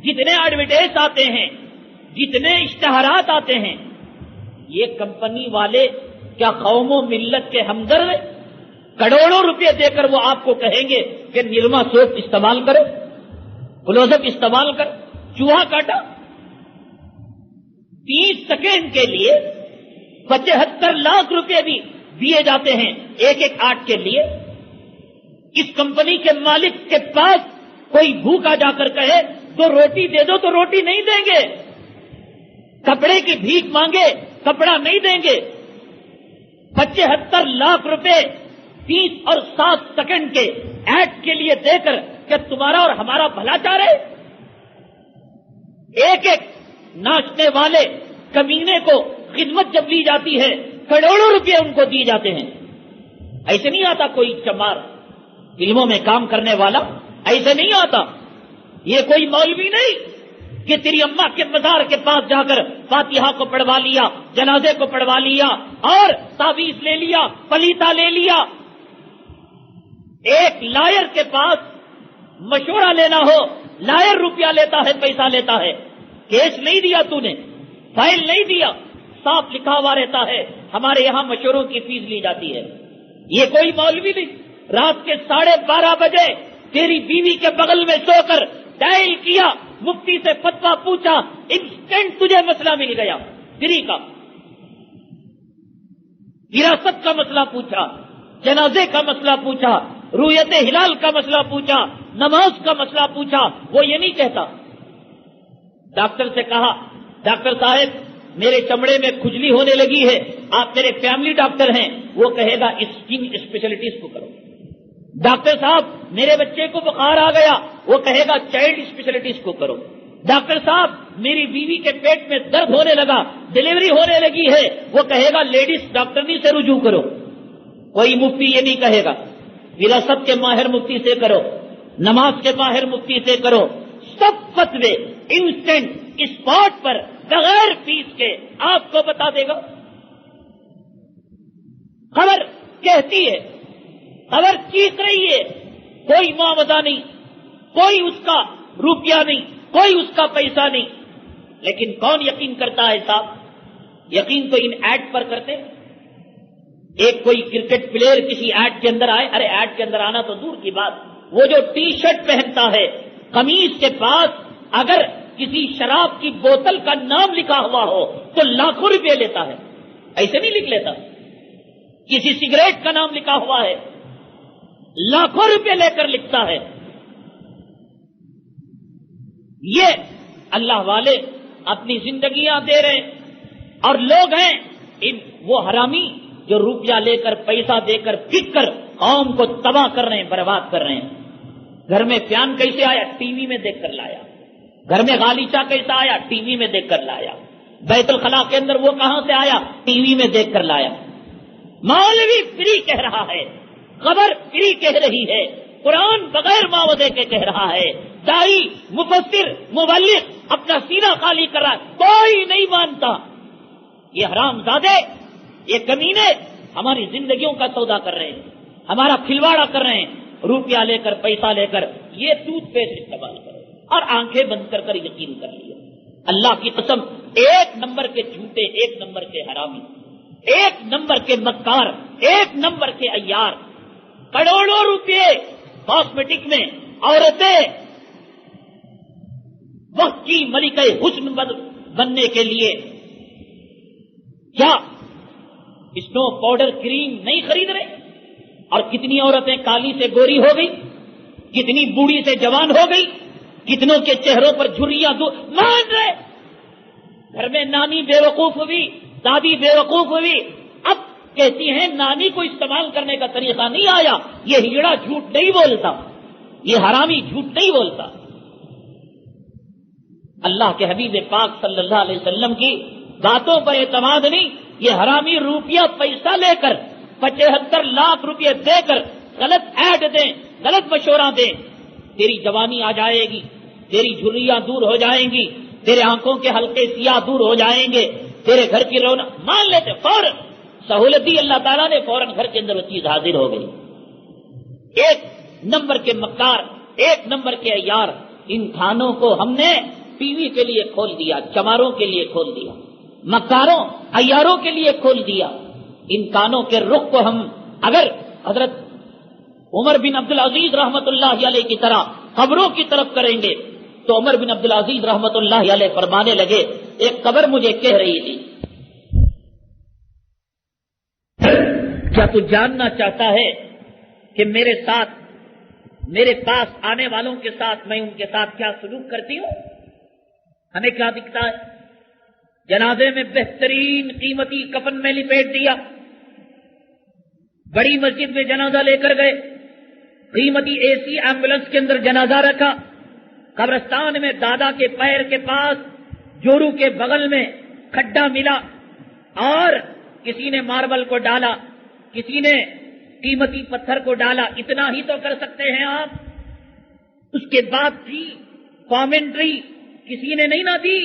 جتنے ایڈورٹائز آتے ہیں، جتنے اشتہارات آتے ہیں، یہ کمپنی والے کیا قوم و ملت کے ہمدرد؟ کروڑوں روپے دے کر وہ آپ کو کہیں گے کہ نرما سوپ استعمال کرو، کلوز اپ استعمال کر، چوہا کاٹا۔ 30 سیکنڈ کے لیے 75 لاکھ روپے بھی دیے جاتے ہیں ایک ایک آٹ کے لیے۔ اس کمپنی کے مالک کے پاس کوئی بھوکا جا کر کہے تو روٹی دے دو تو روٹی نہیں دیں گے، کپڑے کی بھیک مانگے کپڑا نہیں دیں گے۔ 75 لاکھ روپے 30 اور 7 سیکنڈ کے ایڈ کے لیے دے کر کیا تمہارا اور ہمارا بھلا چاہ رہے؟ ایک ایک ناچنے والے کمینے کو خدمت جب لی جاتی ہے کروڑوں روپے ان کو دیے جاتے ہیں۔ ایسے نہیں آتا کوئی چمار فلموں میں کام کرنے والا، ایسے نہیں آتا۔ یہ کوئی مولوی نہیں کہ تیری اماں کے مزار کے پاس جا کر فاتحہ کو پڑھوا لیا، جنازے کو پڑھوا لیا اور تعویذ لے لیا، پلیتا لے لیا۔ ایک لائر کے پاس مشورہ لینا ہو، لائر روپیہ لیتا ہے، پیسہ لیتا ہے۔ کیس نہیں دیا تو نے، فائل نہیں دیا، صاف لکھا ہوا رہتا ہے ہمارے یہاں مشوروں کی فیس لی جاتی ہے۔ یہ کوئی مولوی نہیں رات کے 12:30 بجے تیری بیوی کے بغل میں سو کر ڈائل کیا، مفتی سے فتویٰ پوچھا، انسٹنٹ تجھے مسئلہ مل گیا، فری کا، وراثت کا مسئلہ پوچھا، جنازے کا مسئلہ پوچھا، رؤیت ہلال کا مسئلہ پوچھا، نماز کا مسئلہ پوچھا۔ وہ یہ نہیں کہتا، ڈاکٹر سے کہا ڈاکٹر صاحب میرے چمڑے میں کھجلی ہونے لگی ہے، آپ میرے فیملی ڈاکٹر ہیں، وہ کہے گا اسکن اسپیشلٹیز کو کرو۔ ڈاکٹر صاحب میرے بچے کو بخار آ گیا، وہ کہے گا چائلڈ اسپیشلٹیز کو کرو۔ ڈاکٹر صاحب میری بیوی کے پیٹ میں درد ہونے لگا، ڈلیوری ہونے لگی ہے، وہ کہے گا لیڈیز ڈاکٹرنی سے رجوع کرو۔ کوئی مفتی یہ نہیں کہے گا، وراثت کے ماہر مفتی سے کرو، نماز کے ماہر مفتی سے کرو۔ سب فتوے انسٹنٹ اسپاٹ پر بغیر فیس کے آپ کو بتا دے گا۔ خبر کہتی ہے، خبر چیخ رہی ہے، کوئی معاوضہ نہیں، کوئی اس کا روپیہ نہیں، کوئی اس کا پیسہ نہیں، لیکن کون یقین کرتا ہے صاحب؟ یقین تو ان ایڈ پر کرتے۔ ایک کوئی کرکٹ پلیئر کسی ایڈ کے اندر آئے، ارے ایڈ کے اندر آنا تو دور کی بات، وہ جو ٹی شرٹ پہنتا ہے قمیص کے پاس اگر کسی شراب کی بوتل کا نام لکھا ہوا ہو تو لاکھوں روپے لیتا ہے، ایسے نہیں لکھ لیتا۔ کسی سگریٹ کا نام لکھا ہوا ہے، لاکھوں روپے لے کر لکھتا ہے۔ یہ اللہ والے اپنی زندگیاں دے رہے ہیں، اور لوگ ہیں وہ حرامی جو روپیہ لے کر پیسہ دے کر پھک کر قوم کو تباہ کر رہے ہیں، برباد کر رہے ہیں۔ گھر میں فیان کیسے آیا؟ ٹی وی میں دیکھ کر لایا۔ گھر میں غالیچہ کیسا آیا؟ ٹی وی میں دیکھ کر لایا۔ بیت الخلاء کے اندر وہ کہاں سے آیا؟ ٹی وی میں دیکھ کر لایا۔ مولوی فری کہہ رہا ہے، خبر فری کہہ رہی ہے، قرآن بغیر معاوضے کے کہہ رہا ہے، دائی مفسر مبلغ اپنا سینہ خالی کر رہا ہے، کوئی نہیں مانتا۔ یہ حرام زادے، یہ کمینے ہماری زندگیوں کا سودا کر رہے ہیں، ہمارا کھلواڑا کر رہے ہیں، روپیہ لے کر پیسہ لے کر۔ یہ ٹوتھ پیسٹ استعمال کرو اور آنکھیں بند کر کر یقین کر لیا، اللہ کی قسم، 1 نمبر کے جھوٹے، 1 نمبر کے حرامی، 1 نمبر کے مکار، 1 نمبر کے عیار۔ کروڑوں روپے کاسمیٹک میں عورتیں وقت کی ملکہ حسن بننے کے لیے کیا اسنو پاؤڈر کریم نہیں خرید رہے؟ اور کتنی عورتیں کالی سے گوری ہو گئی، کتنی بوڑھی سے جوان ہو گئی، کتنوں کے چہروں پر جھریاں مان رہے. گھر میں نانی بے وقوف ہوئی, دادی بے وقوف ہوئی, اب کہتی ہیں نانی کو استعمال کرنے کا طریقہ نہیں آیا. یہ ہجڑا جھوٹ نہیں بولتا, یہ حرامی جھوٹ نہیں بولتا. اللہ کے حبیب پاک صلی اللہ علیہ وسلم کی باتوں پر اعتماد نہیں. یہ حرامی روپیہ پیسہ لے کر 75 لاکھ روپے دے کر غلط ایڈ دیں, غلط مشورہ دیں, تیری جوانی آ جائے گی, تیری جھریاں دور ہو جائیں گی, تیرے آنکھوں کے حلقے سیاہ دور ہو جائیں گے, تیرے گھر کی رونق, مان لیتے فوراً سہولت دی اللہ تعالیٰ نے, فوراً گھر کے اندر وہ چیز حاضر ہو گئی. ایک نمبر کے مکار, ایک نمبر کے عیار. ان کھانوں کو ہم نے ٹی وی کے لیے کھول دیا, چماروں کے لیے کھول دیا, مکاروں عیاروں کے لیے کھول دیا. ان کانوں کے رخ کو ہم اگر حضرت عمر بن عبدالعزیز رحمت اللہ علیہ کی طرح قبروں کی طرف کریں گے تو عمر بن عبدالعزیز رحمت اللہ علیہ فرمانے لگے, ایک قبر مجھے کہہ رہی تھی, کیا تو جاننا چاہتا ہے کہ میرے ساتھ, میرے پاس آنے والوں کے ساتھ میں ان کے ساتھ کیا سلوک کرتی ہوں؟ ہمیں کیا دکھتا ہے؟ جنازے میں بہترین قیمتی کفن میں لپیٹ دیا, بڑی مسجد میں جنازہ لے کر گئے, قیمتی اے سی ایمبولینس کے اندر جنازہ رکھا, قبرستان میں دادا کے پیر کے پاس جورو کے بغل میں کھڈا ملا اور کسی نے ماربل کو ڈالا, کسی نے قیمتی پتھر کو ڈالا. اتنا ہی تو کر سکتے ہیں آپ. اس کے بعد بھی کامنٹری کسی نے نہیں نہ دی.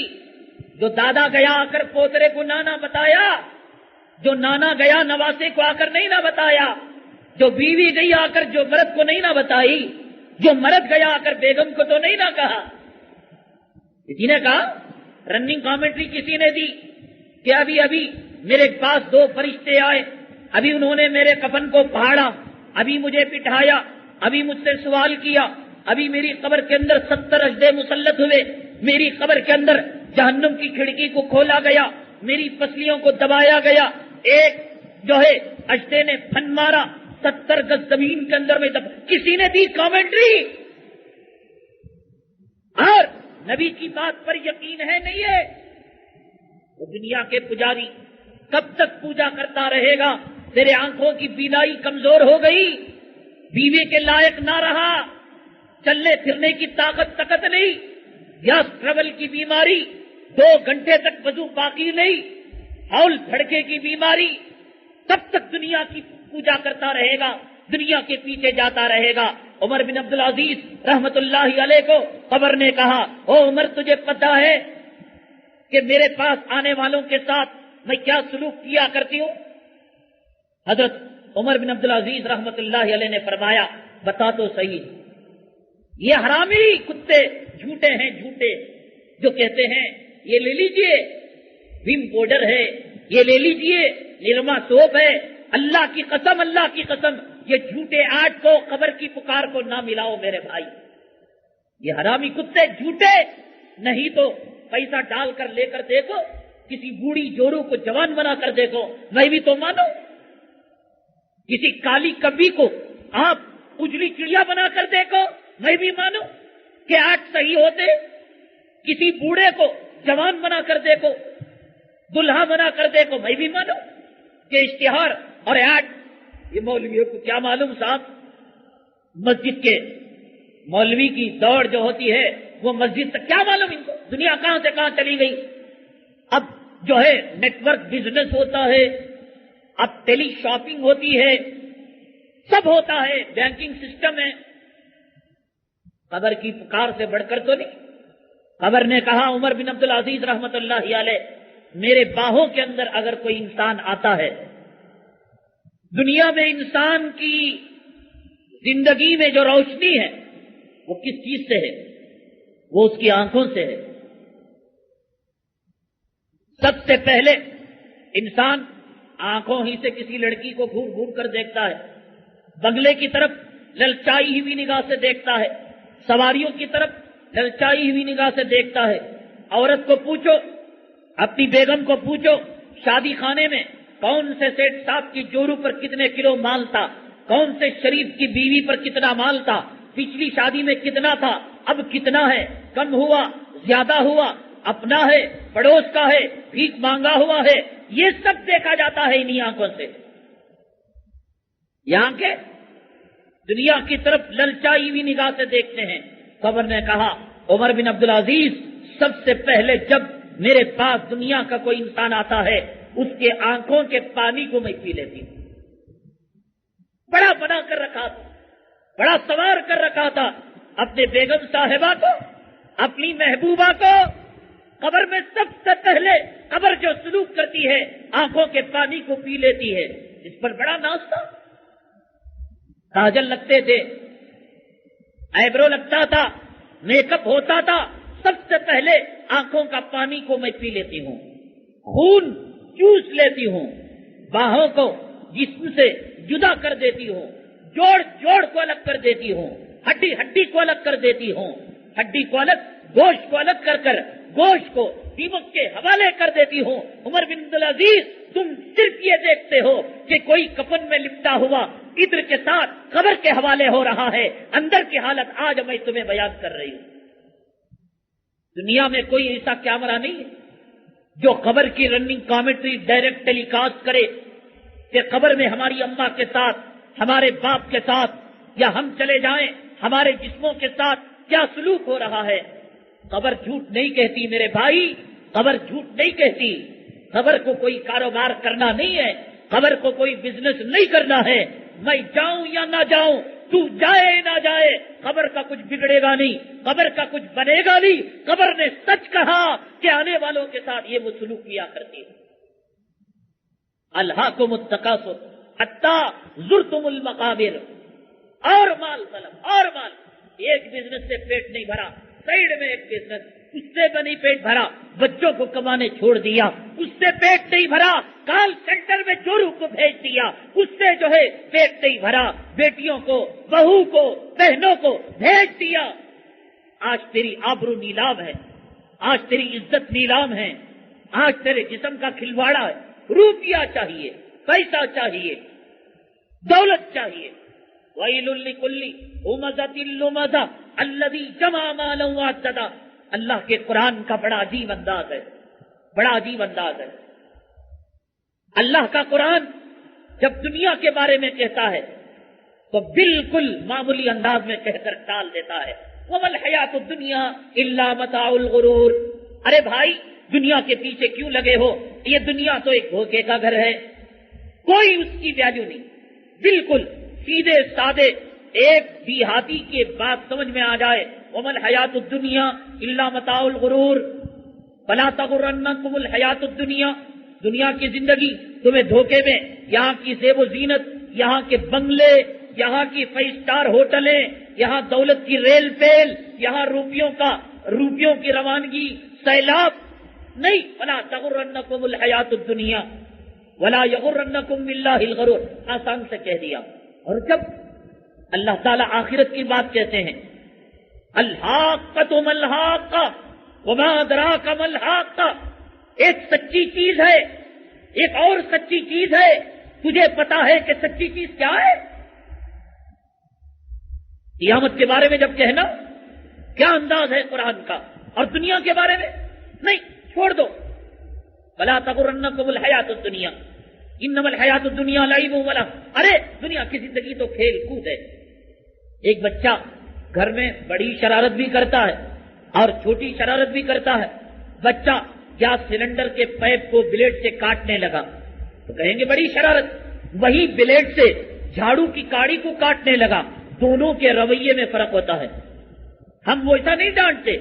جو دادا گیا آ کر پوترے کو نانا بتایا, جو نانا گیا نواسے کو آ کر نہیں نہ بتایا, جو بیوی گئی آ کر جو مرد کو نہیں نہ بتائی, جو مرد گیا آ کر بیگم کو تو نہیں نہ کہا. کسی نے کہا, رننگ کامنٹری کسی نے دی کہ ابھی ابھی میرے پاس 2 فرشتے آئے, ابھی انہوں نے میرے کفن کو پھاڑا, ابھی مجھے پٹھایا, ابھی مجھ سے سوال کیا, ابھی میری قبر کے اندر 70 اجدے مسلط ہوئے, میری قبر کے اندر جہنم کی کھڑکی کو کھولا گیا, میری پسلیوں کو دبایا گیا, ایک جو ہے اجدے نے پھن مارا, 70 گز زمین کے اندر میں کسی نے دی کامنٹری. اور نبی کی بات پر یقین ہے نہیں ہے, وہ دنیا کے پجاری کب تک پوجا کرتا رہے گا؟ تیرے آنکھوں کی بینائی کمزور ہو گئی, بیوی کے لائق نہ رہا, چلنے پھرنے کی طاقت نہیں, یا ٹربل کی بیماری, 2 گھنٹے تک وضو باقی نہیں, ہول پھڑکے کی بیماری, تب تک دنیا کی پوجا کرتا رہے گا, دنیا کے پیچھے جاتا رہے گا. عمر بن عبدالعزیز رحمت اللہ علیہ کو قبر نے کہا, او عمر تجھے پتہ ہے کہ میرے پاس آنے والوں کے ساتھ میں کیا سلوک کیا کرتی ہوں؟ حضرت عمر بن عبدالعزیز رحمت اللہ علیہ نے فرمایا, بتا تو صحیح. یہ حرامی کتے جھوٹے ہیں, جھوٹے جو کہتے ہیں یہ لے لیجئے ویم پاؤڈر ہے, یہ لے لیجئے نرما سوپ ہے, اللہ کی قسم, اللہ کی قسم, یہ جھوٹے آٹ کو, قبر کی پکار کو نہ ملاؤ میرے بھائی. یہ حرامی کتے جھوٹے نہیں تو پیسہ ڈال کر لے کر دیکھو, کسی بوڑھی جورو کو جوان بنا کر دیکھو, میں بھی تو مانو. کسی کالی کبھی کو آپ اجلی چڑیا بنا کر دیکھو, میں بھی مانو کہ آج صحیح ہوتے. کسی بوڑھے کو جوان بنا کر دیکھو, دلہا بنا کر دیکھو, میں بھی مانو کہ اشتہار اور آج. یہ مولویوں کو کیا معلوم صاحب, مسجد کے مولوی کی دوڑ جو ہوتی ہے وہ مسجد تک کیا معلوم ان کو, دنیا کہاں سے کہاں چلی گئی. اب جو ہے نیٹ ورک بزنس ہوتا ہے, اب ٹیلی شاپنگ ہوتی ہے, سب ہوتا ہے, بینکنگ سسٹم ہے. قبر کی پکار سے بڑھ کر تو نہیں. قبر نے کہا عمر بن عبدالعزیز رحمت اللہ علیہ, میرے باہوں کے اندر اگر کوئی انسان آتا ہے, دنیا میں انسان کی زندگی میں جو روشنی ہے وہ کس چیز سے ہے؟ وہ اس کی آنکھوں سے ہے. سب سے پہلے انسان آنکھوں ہی سے کسی لڑکی کو گھور گھور کر دیکھتا ہے, بنگلے کی طرف للچائی ہوئی نگاہ سے دیکھتا ہے, سواریوں کی طرف للچائی ہوئی نگاہ سے دیکھتا ہے. عورت کو پوچھو, اپنی بیگم کو پوچھو, شادی خانے میں کون سے سیٹ صاحب کی جورو پر کتنے کلو مال تھا, کون سے شریف کی بیوی پر کتنا مال تھا, پچھلی شادی میں کتنا تھا, اب کتنا ہے، کم ہوا، زیادہ ہوا، اپنا ہے، پڑوس کا ہے، بھیک مانگا ہوا ہے، یہ سب دیکھا جاتا ہے انہی آنکھوں سے۔ یہاں کے دنیا کی طرف للچائی ہوئی نگاہ سے دیکھتے ہیں۔ قبر نے کہا عمر بن عبدالعزیز، سب سے پہلے جب میرے پاس دنیا کا کوئی انسان آتا ہے اس کے آنکھوں کے پانی کو میں پی لیتی ہوں۔ بڑا بنا کر رکھا تھا، بڑا سوار کر رکھا تھا اپنے بیگم صاحبہ کو، اپنی محبوبہ کو۔ قبر میں سب سے پہلے قبر جو سلوک کرتی ہے آنکھوں کے پانی کو پی لیتی ہے۔ اس پر بڑا ناز تھا، کاجل لگتے تھے، آئیبرو لگتا تھا، میک اپ ہوتا تھا، سب سے پہلے آنکھوں کا پانی کو میں پی لیتی ہوں، خون چوس لیتی ہوں، باہوں کو جسم سے جدا کر دیتی ہوں، جوڑ جوڑ کو الگ کر دیتی ہوں، ہڈی ہڈی کو الگ کر دیتی ہوں، ہڈی کو الگ، گوشت کو الگ کر کر گوشت کو دیمک کے حوالے کر دیتی ہوں۔ عمر بن عبدالعزیز، تم صرف یہ دیکھتے ہو کہ کوئی کفن میں لپٹا ہوا عطر کے ساتھ قبر کے حوالے ہو رہا ہے، اندر کی حالت آج میں تمہیں بیان کر رہی ہوں۔ دنیا میں کوئی ایسا کیمرہ نہیں ہے جو قبر کی رننگ کامنٹری ڈائریکٹ ٹیلی کاسٹ کرے کہ قبر میں ہماری اماں کے ساتھ، ہمارے باپ کے ساتھ، یا ہم چلے جائیں ہمارے جسموں کے ساتھ کیا سلوک ہو رہا ہے۔ قبر جھوٹ نہیں کہتی میرے بھائی، قبر جھوٹ نہیں کہتی۔ قبر کو کوئی کاروبار کرنا نہیں ہے، قبر کو کوئی بزنس نہیں کرنا ہے۔ میں جاؤں یا نہ جاؤں، تو جائے نہ جائے، قبر کا کچھ بگڑے گا نہیں، قبر کا کچھ بنے گا نہیں۔ قبر نے سچ کہا کہ آنے والوں کے ساتھ یہ وہ سلوک کیا کرتی ہے۔ الہاکم التکاثر حتی زرتم المقابر، اور مال طلب اور مال۔ ایک بزنس سے پیٹ نہیں بھرا، سائیڈ میں ایک بزنس، اس سے بنی پیٹ بھرا، بچوں کو کمانے چھوڑ دیا، اس سے پیٹ نہیں بھرا، کال سینٹر میں چوروں کو بھیج دیا، اس سے جو ہے پیٹ نہیں بھرا، بیٹیوں کو، بہو کو، بہنوں کو بھیج دیا۔ آج تیری آبرو نیلام ہے، آج تیری عزت نیلام ہے، آج تیرے جسم کا کھلواڑا ہے۔ روپیہ چاہیے، پیسہ چاہیے، دولت چاہیے۔ وَيْلٌ لِكُلِّ هُمَزَةٍ لُمَزَةٍ الَّذِي جَمَعَ مَالًا وَعَدَّدَهُ۔ اللہ کے قرآن کا بڑا عجیب انداز ہے، بڑا عجیب انداز ہے۔ اللہ کا قرآن جب دنیا کے بارے میں کہتا ہے تو بالکل معمولی انداز میں کہہ کر ٹال دیتا ہے۔ وَمَا الْحَيَاةُ الدُّنْيَا إِلَّا مَتَاعُ الْغُرُورِ۔ ارے بھائی، دنیا کے پیچھے کیوں لگے ہو؟ یہ دنیا تو ایک دھوکے کا گھر ہے، کوئی اس کی ویلیو نہیں۔ بالکل سیدھے سادے ایک دیہاتی کی بات سمجھ میں آ جائے، وَمَا الْحَيَاةُ الدُّنْيَا إِلَّا مَتَاعُ الْغُرُورِ فَلَا تَغُرَّنَّكُمُ الْحَيَاةُ الدُّنْيَا۔ دنیا کی زندگی تمہیں دھوکے میں، یہاں کی زیب و زینت، یہاں کے بنگلے، یہاں کی 5 اسٹار ہوٹلیں، یہاں دولت کی ریل پیل، یہاں روپیوں کی روانگی، سیلاب نہیں۔ فَلَا تَغُرَّنَّكُمُ الْحَيَاةُ الدُّنْيَا وَلَا يَغُرَّنَّكُم بِاللَّهِ الْغَرُورُ۔ آسان سے کہہ دیا۔ اور جب اللہ تعالیٰ آخرت کی بات کہتے ہیں، الحاقۃ ما الحاقۃ وما ادراک ما الحاقۃ، ایک سچی چیز ہے، ایک اور سچی چیز ہے، تجھے پتا ہے کہ سچی چیز کیا ہے؟ قیامت کے بارے میں جب کہنا، کیا انداز ہے قرآن کا، اور دنیا کے بارے میں نہیں، چھوڑ دو۔ فلا تغرنکم الحیات الدنیا انما الحیات الدنیا لعب و لہو۔ ارے دنیا کی زندگی تو کھیل کود ہے۔ ایک بچہ گھر میں بڑی شرارت بھی کرتا ہے اور چھوٹی شرارت بھی کرتا ہے۔ بچہ گیس سلنڈر کے پائپ کو بلیڈ سے کاٹنے لگا تو کہیں گے بڑی شرارت، وہی بلیڈ سے جھاڑو کی کاڑی کو کاٹنے لگا، دونوں کے رویے میں فرق ہوتا ہے۔ ہم وہ ایسا نہیں ڈانٹتے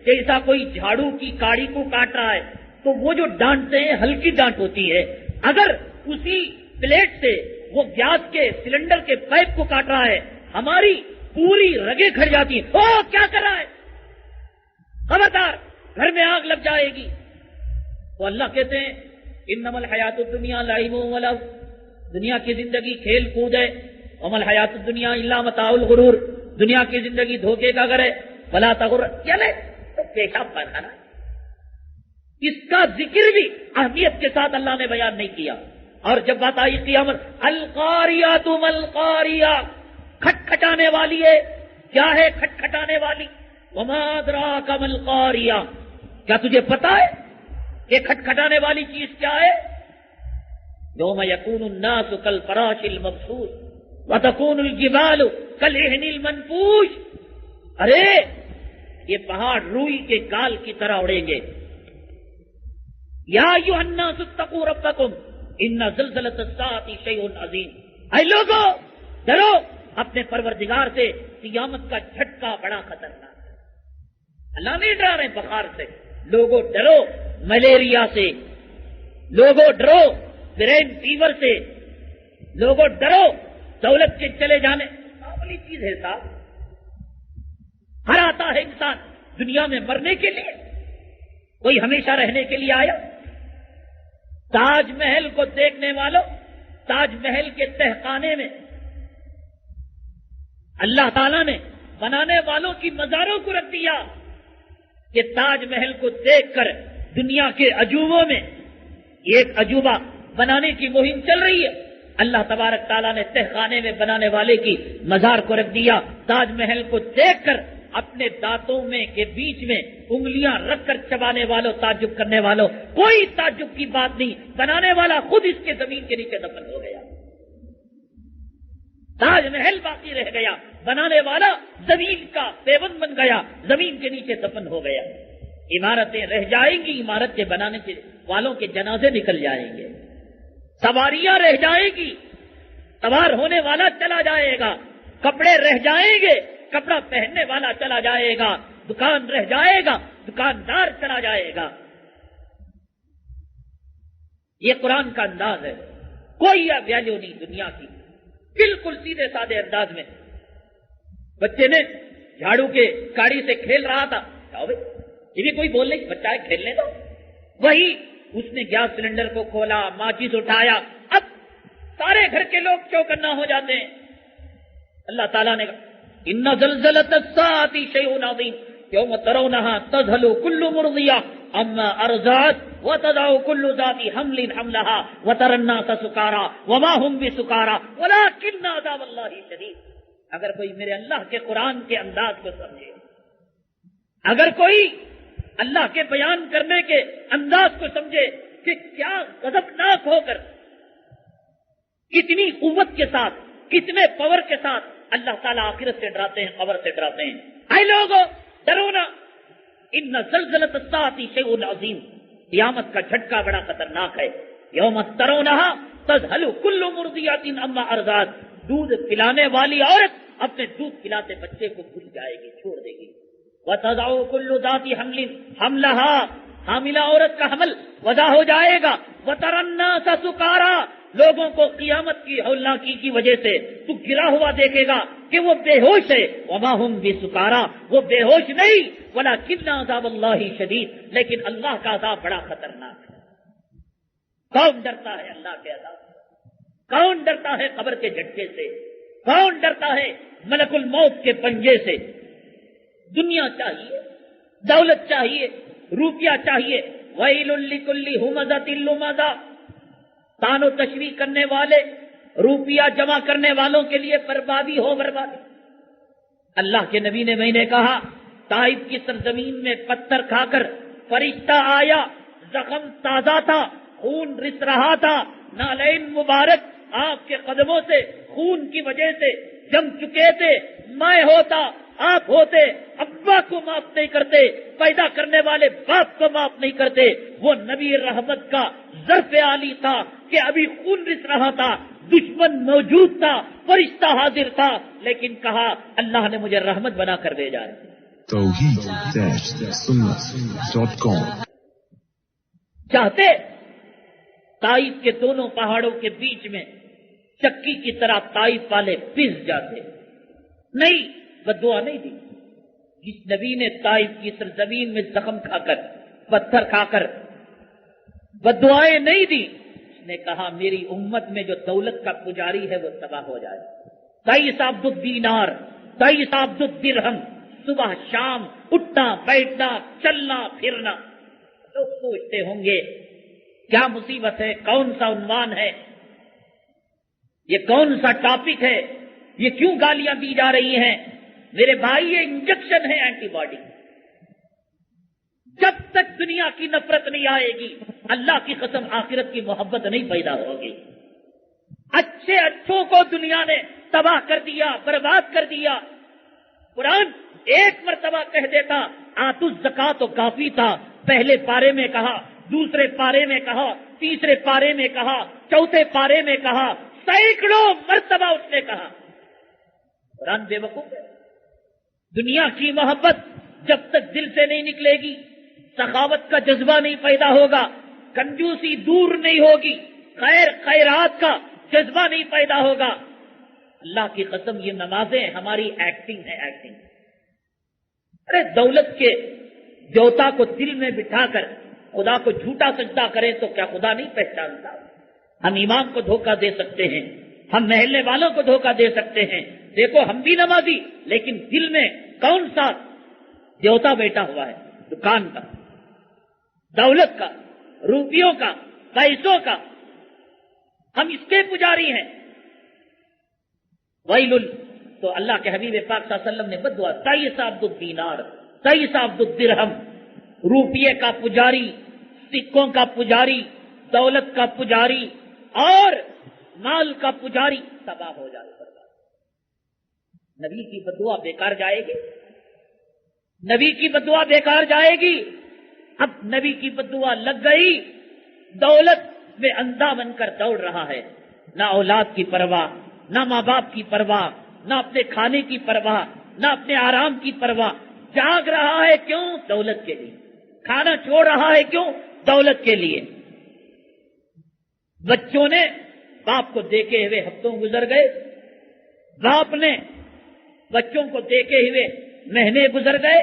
کہ ایسا کوئی جھاڑو کی کاڑی کو کاٹ رہا ہے تو وہ جو ڈانٹتے ہیں ہلکی ڈانٹ ہوتی ہے، اگر اسی بلیڈ سے وہ گیس کے سلنڈر کے پائپ کو کاٹ رہا ہے ہماری پوری رگیں کھڑ جاتی ہیں، او کیا کر رہا ہے، خبردار گھر میں آگ لگ جائے گی۔ تو اللہ کہتے ہیں انما الحیات الدنیا لعب و لہو، دنیا کی زندگی کھیل کود ہے، وما الحیات الدنیا الا متاع الغرور، دنیا کی زندگی دھوکے کا گھر ہے، فلا تغر، چلے تو پیشاب پاخانہ۔ اس کا ذکر بھی اہمیت کے ساتھ اللہ نے بیان نہیں کیا۔ اور جب بات آئی قیامت، القاریات ما القاریہ، کھٹکھٹانے والی ہے، کیا ہے کھٹکھٹانے والی؟ وما ادراک ما القاریہ، کیا تجھے پتا ہے کہ کھٹکھٹانے والی چیز کیا ہے؟ یوم یکون الناس کالفراش المبثوث وتکون الجبال کالعہن المنفوش، ارے یہ پہاڑ روئی کے گال کی طرح اڑیں گے۔ یا ایھا الناس اتقوا ربکم ان زلزلۃ الساعۃ شیء عظیم، اے لوگو ڈرو اپنے پروردگار سے، قیامت کا جھٹکا بڑا خطرناک ہے۔ اللہ نہیں ڈرا رہے بخار سے، لوگوں ڈرو ملیریا سے، لوگوں ڈرو برین فیور سے، لوگوں ڈرو دولت کے چلے جانے، معمولی چیز ہے صاحب۔ ہر آتا ہے انسان دنیا میں مرنے کے لیے، کوئی ہمیشہ رہنے کے لیے آیا؟ تاج محل کو دیکھنے والوں، تاج محل کے تہخانے میں اللہ تعالیٰ نے بنانے والوں کی مزاروں کو رکھ دیا کہ تاج محل کو دیکھ کر دنیا کے عجوبوں میں ایک عجوبہ بنانے کی مہم چل رہی ہے۔ اللہ تبارک تعالیٰ نے تہخانے میں بنانے والے کی مزار کو رکھ دیا۔ تاج محل کو دیکھ کر اپنے دانتوں میں کے بیچ میں انگلیاں رکھ کر چبانے والوں، تعجب کرنے والوں، کوئی تعجب کی بات نہیں، بنانے والا خود اس کے زمین کے نیچے دفن ہو گیا۔ تاج محل باقی رہ گیا، بنانے والا زمین کا پیوند بن گیا، زمین کے نیچے دفن ہو گیا۔ عمارتیں رہ جائیں گی، عمارت کے بنانے کے والوں کے جنازے نکل جائیں گے، سواریاں رہ جائیں گی، سوار ہونے والا چلا جائے گا، کپڑے رہ جائیں گے، کپڑا پہننے والا چلا جائے گا، دکان رہ جائے گا، دکاندار چلا جائے گا۔ یہ قرآن کا انداز ہے، کوئی ویلیو نہیں دنیا کی، بالکل سیدھے سادے انداز میں۔ بچے نے جھاڑو کے کاڑی سے کھیل رہا تھا، یہ بھی کوئی بول نہیں، بچہ ہے کھیلنے دو، وہی اس نے گیس سلنڈر کو کھولا، ماچس اٹھایا، اب سارے گھر کے لوگ چوکنا ہو جاتے ہیں۔ اللہ تعالیٰ نے کہا ان زلزلۃ الساعۃ شیء عظیم یوم ترونها تذهل كل مرضیہ اما ارضعت وتضع كل ذات حمل حملها وترى الناس سکارى وما هم بسکارى ولكن عذاب اللہ شدید۔ اگر کوئی میرے اللہ کے قرآن کے انداز کو سمجھے، اگر کوئی اللہ کے بیان کرنے کے انداز کو سمجھے کہ کیا غضبناک ہو کر، کتنی قوت کے ساتھ، کتنے پاور کے ساتھ اللہ تعالیٰ آخرت سے ڈراتے ہیں، قبر سے ڈراتے ہیں۔ اے لوگو ڈرو نا، ان زلزلۃ الساعۃ شیء عظیم، قیامت کا جھٹکا بڑا خطرناک ہے۔ یوم ترونہا تذہل کل مرضیۃ عما ارضعت، دودھ پلانے والی عورت اپنے دودھ پلاتے بچے کو بھول جائے گی، چھوڑ دے گی۔ وتضع کل ذات حمل حملها، حاملہ عورت کا حمل وضع ہو جائے گا۔ وترى الناس سکارى، لوگوں کو قیامت کی ہولناکی کی وجہ سے تو گرا ہوا دیکھے گا کہ وہ بے ہوش ہے۔ وما هم بسکارى، وہ بے ہوش نہیں، ولكن عذاب اللہ شدید، لیکن اللہ کا عذاب بڑا خطرناک ہے۔ کون ڈرتا ہے اللہ کے عذاب سے؟ کون ڈرتا ہے قبر کے جھٹکے سے؟ کون ڈرتا ہے ملک الموت کے پنجے سے؟ دنیا چاہیے، دولت چاہیے، روپیہ چاہیے، ویل لکل ہمزۃ لمزہ، تان و تشریح کرنے والے، روپیہ جمع کرنے والوں کے لیے بربادی ہو بربادی۔ اللہ کے نبی نے میں نے کہا، طائف کی سرزمین میں پتھر کھا کر فرشتہ آیا، زخم تازہ تھا، خون رس رہا تھا، نالین مبارک آپ کے قدموں سے خون کی وجہ سے جم چکے تھے، میں ہوتا، آپ ہوتے، ابا کو معاف نہیں کرتے، پیدا کرنے والے باپ کو معاف نہیں کرتے۔ وہ نبی رحمت کا ظرف عالی تھا کہ ابھی خون رس رہا تھا، دشمن موجود تھا، فرشتہ حاضر تھا، لیکن کہا اللہ نے مجھے رحمت بنا کر بھیجا ہے۔ توحید-سنت.com چاہتے طائف کے دونوں پہاڑوں کے بیچ میں چکی کی طرح طائف والے پس جاتے، نہیں، بددعا نہیں دی۔ جس نبی نے طائف کی سرزمین میں زخم کھا کر، پتھر کھا کر بددعائیں نہیں دی، اس نے کہا میری امت میں جو دولت کا پجاری ہے وہ تباہ ہو جائے۔ 23 عبد الدینار، 23 عبد الدرہم، صبح شام اٹھنا بیٹھنا چلنا پھرنا۔ لوگ سوچتے ہوں گے کیا مصیبت ہے، کون سا عنوان ہے، یہ کون سا ٹاپک ہے، یہ کیوں گالیاں دی جا رہی ہیں؟ میرے بھائی یہ انجیکشن ہے اینٹی باڈی. جب تک دنیا کی نفرت نہیں آئے گی اللہ کی قسم آخرت کی محبت نہیں پیدا ہوگی. اچھے اچھوں کو دنیا نے تباہ کر دیا، برباد کر دیا. قرآن ایک مرتبہ کہہ دیتا آتو الزکات تو کافی تھا، پہلے پارے میں کہا، دوسرے پارے میں کہا، تیسرے پارے میں کہا، چوتھے پارے میں کہا، سینکڑوں مرتبہ اس نے کہا. قرآن بے وقوف ہے. دنیا کی محبت جب تک دل سے نہیں نکلے گی، سخاوت کا جذبہ نہیں پیدا ہوگا، کنجوسی دور نہیں ہوگی، خیرات کا جذبہ نہیں پیدا ہوگا. اللہ کی قسم یہ نمازیں ہماری ایکٹنگ ہے، ایکٹنگ. ارے دولت کے دیوتا کو دل میں بٹھا کر خدا کو جھوٹا سجدہ کریں تو کیا خدا نہیں پہچانتا؟ ہم امام کو دھوکہ دے سکتے ہیں، ہم محلے والوں کو دھوکہ دے سکتے ہیں. دیکھو ہم بھی نمازی، لیکن دل میں کون سا دیوتا بیٹھا ہوا ہے؟ دکان کا، دولت کا، روپیوں کا، پیسوں کا. ہم اس کے پجاری ہیں. ویل، تو اللہ کے حبیب پاک صلی اللہ علیہ وسلم نے بدعا، تئیس عبد الدینار، تئیس عبد الدرہم. روپیے کا پجاری، سکوں کا پجاری، دولت کا پجاری اور مال کا پجاری تباہ ہو جائے. نبی کی بدعا بیکار جائے گی، نبی کی بدعا بیکار جائے گی. اب نبی کی بدعا لگ گئی، دولت میں اندھا بن کر دوڑ رہا ہے. نہ اولاد کی پرواہ، نہ ماں باپ کی پرواہ، نہ اپنے کھانے کی پرواہ، نہ اپنے آرام کی پرواہ. جاگ رہا ہے کیوں؟ دولت کے لیے. کھانا چھوڑ رہا ہے کیوں؟ دولت کے لیے. بچوں نے باپ کو دیکھے ہوئے ہفتوں گزر گئے، باپ نے بچوں کو دیکھے ہوئے مہینے گزر گئے،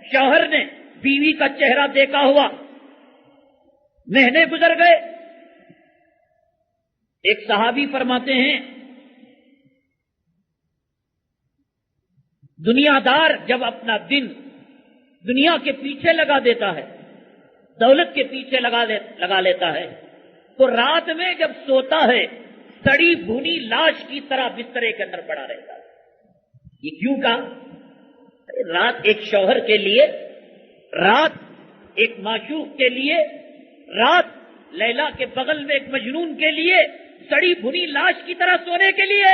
شوہر نے بیوی کا چہرہ دیکھا ہوا مہینے گزر گئے. ایک صحابی فرماتے ہیں دنیا دار جب اپنا دن دنیا کے پیچھے لگا دیتا ہے، دولت کے پیچھے لگا لیتا ہے، تو رات میں جب سوتا ہے سڑی بھونی لاش کی طرح بسترے کے اندر پڑا رہتا ہے. یہ کیوں کہا؟ رات ایک شوہر کے لیے، رات ایک معشوق کے لیے، رات لیلا کے بغل میں ایک مجنون کے لیے سڑی بھنی لاش کی طرح سونے کے لیے.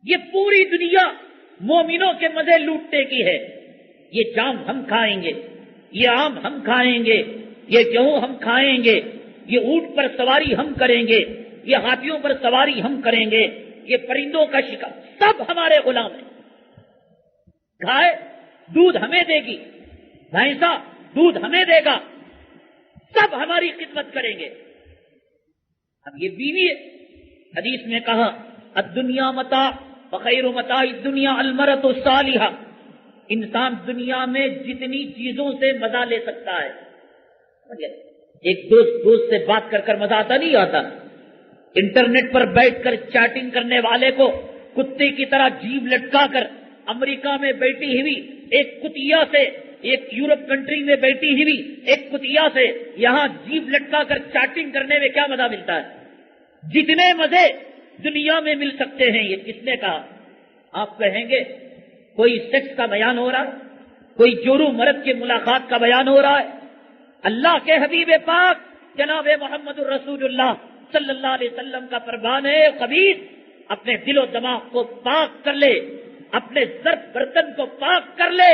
یہ پوری دنیا مومنوں کے مزے لوٹنے کی ہے. یہ جام ہم کھائیں گے، یہ آم ہم کھائیں گے، یہ گیہوں ہم کھائیں گے، یہ اونٹ پر سواری ہم کریں گے، یہ ہاتھیوں پر سواری ہم کریں گے، یہ پرندوں کا شکار، سب ہمارے غلام ہیں. گائے دودھ ہمیں دے گی، بھینسا دودھ ہمیں دے گا، سب ہماری خدمت کریں گے. اب یہ بیوی ہے. حدیث میں کہا الدنیا متاع وخیر متاع الدنیا المرأۃ الصالحہ. انسان دنیا میں جتنی چیزوں سے مزہ لے سکتا ہے. ایک دوست سے بات کر مزہ آتا نہیں آتا. انٹرنیٹ پر بیٹھ کر چیٹنگ کرنے والے کو کتے کی طرح جیب لٹکا کر امریکہ میں بیٹھی ہوئی ایک کتیا سے، ایک یورپ کنٹری میں بیٹھی ہوئی ایک کتیا سے یہاں جیب لٹکا کر چیٹنگ کرنے میں کیا مزہ ملتا ہے؟ جتنے مزے دنیا میں مل سکتے ہیں. یہ کس نے کہا؟ آپ کہیں گے کوئی سیکس کا بیان ہو رہا ہے، کوئی جورو مرد کی ملاقات کا بیان ہو رہا ہے. اللہ کے حبیب پاک جناب محمد الرسول اللہ صلی اللہ علیہ وسلم کا فرمان ہے خبیث اپنے دل و دماغ کو پاک کر لے، اپنے ظرف برتن کو پاک کر لے.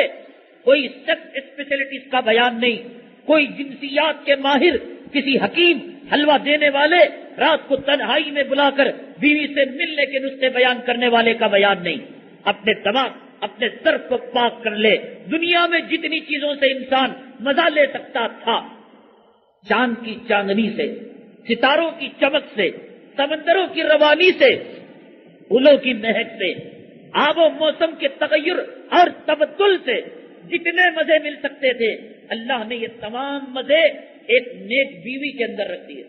کوئی سیکس اسپیشلٹیز کا بیان نہیں، کوئی جنسیات کے ماہر کسی حکیم حلوہ دینے والے رات کو تنہائی میں بلا کر بیوی سے ملنے کے نسخے بیان کرنے والے کا بیان نہیں. اپنے دماغ اپنے ظرف کو پاک کر لے. دنیا میں جتنی چیزوں سے انسان مزہ لے سکتا تھا، چاند کی چاندنی سے، ستاروں کی چمک سے، سمندروں کی روانی سے، پھولوں کی مہک سے، آب و موسم کے تغیر اور تبدل سے جتنے مزے مل سکتے تھے، اللہ نے یہ تمام مزے ایک نیک بیوی کے اندر رکھ دیے،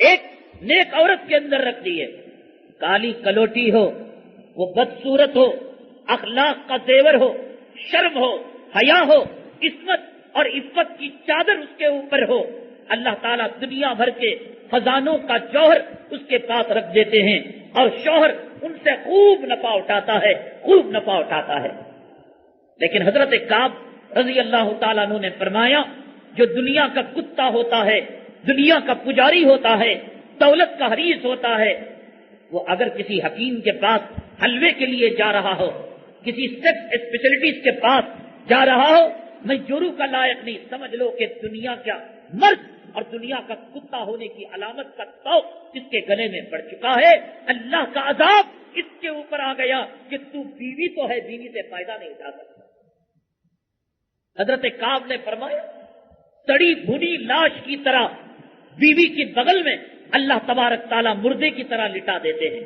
ایک نیک عورت کے اندر رکھ دیے. کالی کلوٹی ہو، وہ بدصورت ہو، اخلاق کا زیور ہو، شرم ہو، حیا ہو، عصمت اور عفت کی چادر اس کے اوپر ہو، اللہ تعالیٰ دنیا بھر کے خزانوں کا جوہر اس کے پاس رکھ دیتے ہیں. اور شوہر ان سے خوب نفع اٹھاتا ہے، خوب نفع اٹھاتا ہے۔ لیکن حضرت کعب رضی اللہ تعالیٰ عنہ نے فرمایا جو دنیا کا کتا ہوتا ہے، دنیا کا پجاری ہوتا ہے، دولت کا حریص ہوتا ہے، وہ اگر کسی حکیم کے پاس حلوے کے لیے جا رہا ہو، کسی سیکس اسپیشلٹیز کے پاس جا رہا ہو، میں جورو کا لائق نہیں، سمجھ لو کہ دنیا کا مرد اور دنیا کا کتا ہونے کی علامت کا توق اس کے گلے میں پڑ چکا ہے۔ اللہ کا عذاب اس کے اوپر آ گیا کہ تو بیوی تو ہے، بیوی سے فائدہ نہیں اٹھا سکتا۔ حضرت کعب نے فرمایا سڑی بھنی لاش کی طرح بیوی کی بغل میں اللہ تبارک تعالیٰ مردے کی طرح لٹا دیتے ہیں۔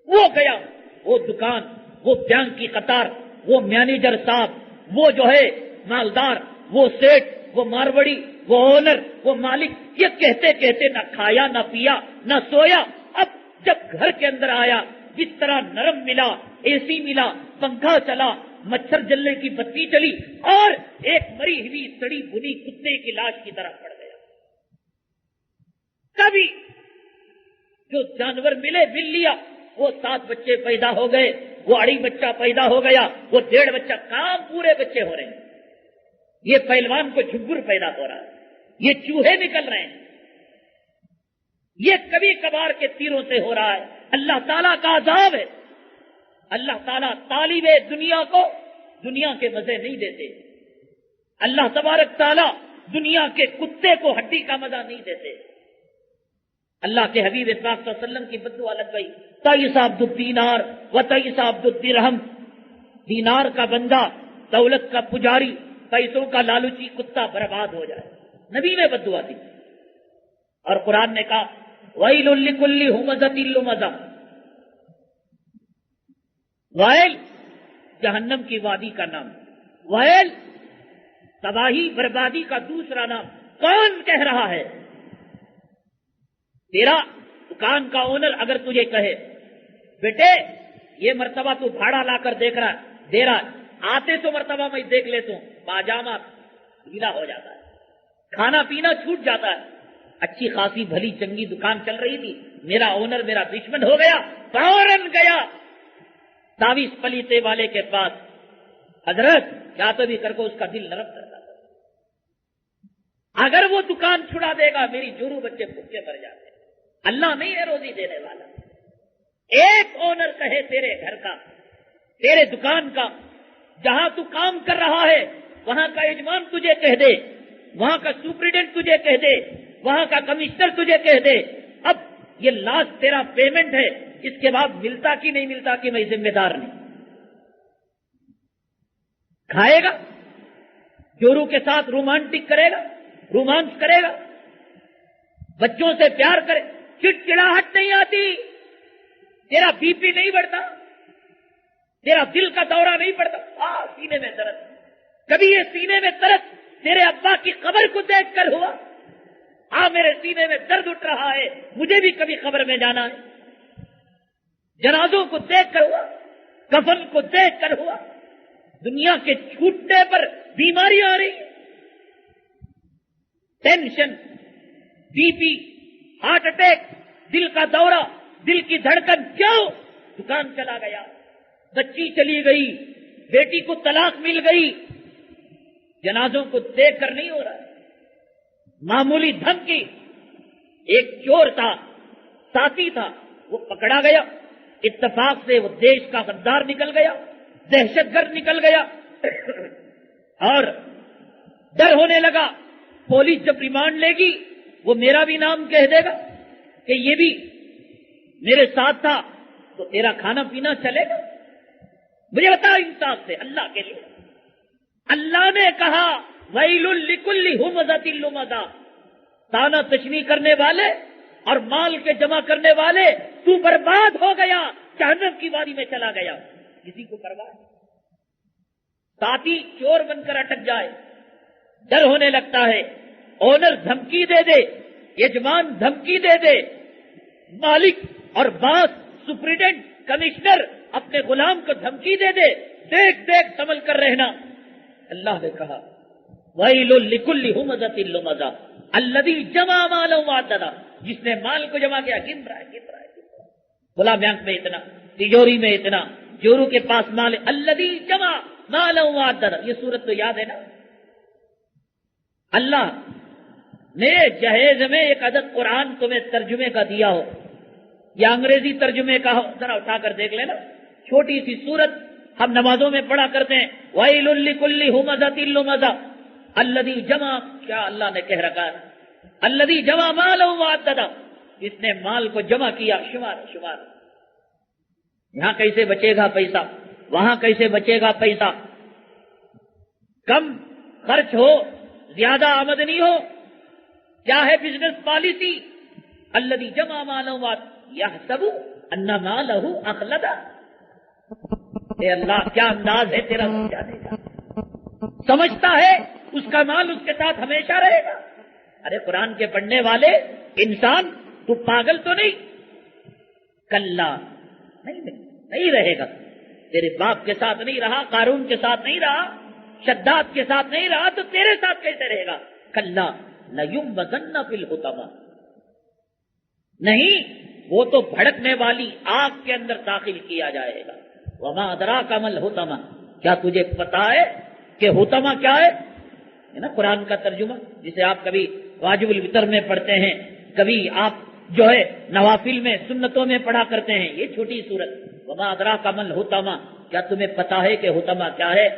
وہ گیا، وہ دکان، وہ بینک کی قطار، وہ مینیجر صاحب، وہ جو ہے مالدار، وہ سیٹ، وہ ماروڑی، وہ اونر، وہ مالک، یہ کہتے کہتے نہ کھایا نہ پیا نہ سویا۔ اب جب گھر کے اندر آیا، جس طرح نرم ملا، اے سی ملا، پنکھا چلا، مچھر جلنے کی بتی چلی، اور ایک مری ہوئی سڑی بھنی کتے کی لاش کی طرح پڑ گیا۔ کبھی جو جانور مل لیا، وہ 7 بچے پیدا ہو گئے، وہ 2.5 بچہ پیدا ہو گیا، وہ 1.5 بچہ، کام پورے بچے ہو رہے ہیں۔ یہ پہلوان کو جھگور پیدا ہو رہا ہے، یہ چوہے نکل رہے ہیں، یہ کبھی کبھار کے تیروں سے ہو رہا ہے۔ اللہ تعالیٰ کا عذاب ہے۔ اللہ تعالیٰ طالب دنیا کو دنیا کے مزے نہیں دیتے۔ اللہ تبارک تعالیٰ دنیا کے کتے کو ہڈی کا مزہ نہیں دیتے۔ اللہ کے حبیب پاک صلی اللہ علیہ وسلم کی بددعا لگ گئی، تئیس عبد الدینار و تئیس عبد الدرہم، دینار کا بندہ، دولت کا پجاری، پیسوں کا لالچی کتا برباد ہو جائے۔ نبی نے بددعا دی، اور قرآن نے کہا ویل لکل ہمزۃ لمزہ، ویل جہنم کی وادی کا نام، ویل تباہی بربادی کا دوسرا نام۔ کون کہہ رہا ہے؟ تیرا دکان کا اونر اگر تجھے کہے بیٹے یہ مرتبہ تو بھاڑا لا کر دے رہا، آتے تو مرتبہ میں دیکھ لیتا ہوں، پاجامہ گیلا ہو جاتا ہے، کھانا پینا چھوٹ جاتا ہے، اچھی خاصی بھلی چنگی دکان چل رہی تھی، میرا اونر میرا دشمن ہو گیا، فوراً گیا تعویذ پلیتے والے کے پاس، حضرت کیا تو بھی کر کو اس کا دل نرم کرتا تھا، اگر وہ دکان چھڑا دے گا میری جورو بچے بھوکے مر جاتے۔ اللہ نہیں ہے روزی دینے والا۔ ایک اونر کہے تیرے گھر کا، تیرے دکان کا، جہاں تو کام کر رہا ہے وہاں کا یجمان تجھے کہہ دے، وہاں کا سپرنٹینڈنٹ تجھے کہہ دے، وہاں کا کمشنر تجھے کہہ دے اب یہ لاسٹ تیرا پیمنٹ ہے، اس کے بعد ملتا کہ نہیں ملتا کہ میں ذمہ دار نہیں، کھائے گا، جورو کے ساتھ رومانٹک کرے گا، رومانس کرے گا، بچوں سے پیار کرے، چڑچڑاہٹ نہیں آتی، تیرا بی پی نہیں بڑھتا، تیرا دل کا دورہ نہیں پڑتا، سینے میں درد، کبھی یہ سینے میں درد تیرے ابا کی قبر کو دیکھ کر ہوا؟ میرے سینے میں درد اٹھ رہا ہے، مجھے بھی کبھی قبر میں جانا ہے، جنازوں کو دیکھ کر ہوا، کفن کو دیکھ کر ہوا، دنیا کے چھوٹنے پر بیماری آ رہی، tension, B P, heart attack, دل کا دورہ، دل کی دھڑکن، کیوں؟ دکان چلا گیا، بچی چلی گئی، بیٹی کو طلاق مل گئی، جنازوں کو دیکھ کر نہیں ہو رہا ہے، معمولی دھمکی، ایک چور تھا، ساتھی تھا، وہ پکڑا گیا، اتفاق سے وہ دیش کا غدار نکل گیا، دہشت گرد نکل گیا، اور ڈر ہونے لگا پولیس جب ریمانڈ لے گی وہ میرا بھی نام کہہ دے گا کہ یہ بھی میرے ساتھ تھا، تو تیرا کھانا پینا چلے گا؟ مجھے بتا انصاف سے، اللہ کے لیے، اللہ نے کہا ویل لکل ہمزۃ لمزہ، تانا تشنی کرنے والے اور مال کے جمع کرنے والے، تو برباد ہو گیا، جہنم کی وادی میں چلا گیا، کسی کو پرواہ نہیں۔ ساتھی چور بن کر اٹک جائے، ڈر ہونے لگتا ہے، اونر دھمکی دے دے، یجمان دھمکی دے دے، مالک اور باس، سپرنٹینڈنٹ، کمشنر اپنے غلام کو دھمکی دے دے، دیکھ دیکھ سنبھل کر رہنا۔ اللہ نے کہا ویل لکل ہمزۃ لمزہ الذی جمع مالا وعددا، جس نے مال کو جمع کیا، گن رہا ہے، کھلا بینک میں اتنا، تجوری میں اتنا، چورو کے پاس مال، الذی جمع مالا وعدد. یہ سورت تو یاد ہے نا. اللہ نے جہیز میں ایک عدد قرآن تمہیں ترجمے کا دیا ہو یا انگریزی ترجمے کا ہو، ذرا اٹھا کر دیکھ لینا. چھوٹی سی سورت ہم نمازوں میں پڑھا کرتے ہیں، وَيْلٌ لِكُلِّ ہُمَزَةٍ لُمَزَةٍ الذی جمع. کیا اللہ نے کہہ رکھا ہے؟ الذی جمع مالا وعدد، جس نے مال کو جمع کیا، شمار. یہاں کیسے بچے گا پیسہ، وہاں کیسے بچے گا پیسہ، کم خرچ ہو زیادہ آمدنی ہو، کیا ہے بزنس پالیسی؟ الذی جمع مالا وعدد یحسب ان مالہ اخلدا. اے اللہ کیا انداز ہے تیرا سمجھانے کا، سمجھتا ہے اس کا مال اس کے ساتھ ہمیشہ رہے گا. ارے قرآن کے پڑھنے والے انسان، تو پاگل تو نہیں؟ کلا نہیں رہے گا. تیرے باپ کے ساتھ نہیں رہا، قارون کے ساتھ نہیں رہا، شداد کے ساتھ نہیں رہا، تو تیرے ساتھ کیسے رہے گا؟ کلا لینبذن فی الحطمہ. نہیں، وہ تو بھڑکنے والی آگ کے اندر داخل کیا جائے گا. وما ادراک ما الحطمہ، کیا تجھے پتا ہے کہ حطمہ کیا ہے؟ نا قرآن کا ترجمہ جسے آپ کبھی واجب الوتر میں پڑھتے ہیں، کبھی آپ جو ہے نوافل میں سنتوں میں پڑھا کرتے ہیں. یہ چھوٹی سورت وما ادراک ما الحطمہ، کیا تمہیں پتا ہے کہ حطمہ کیا ہے؟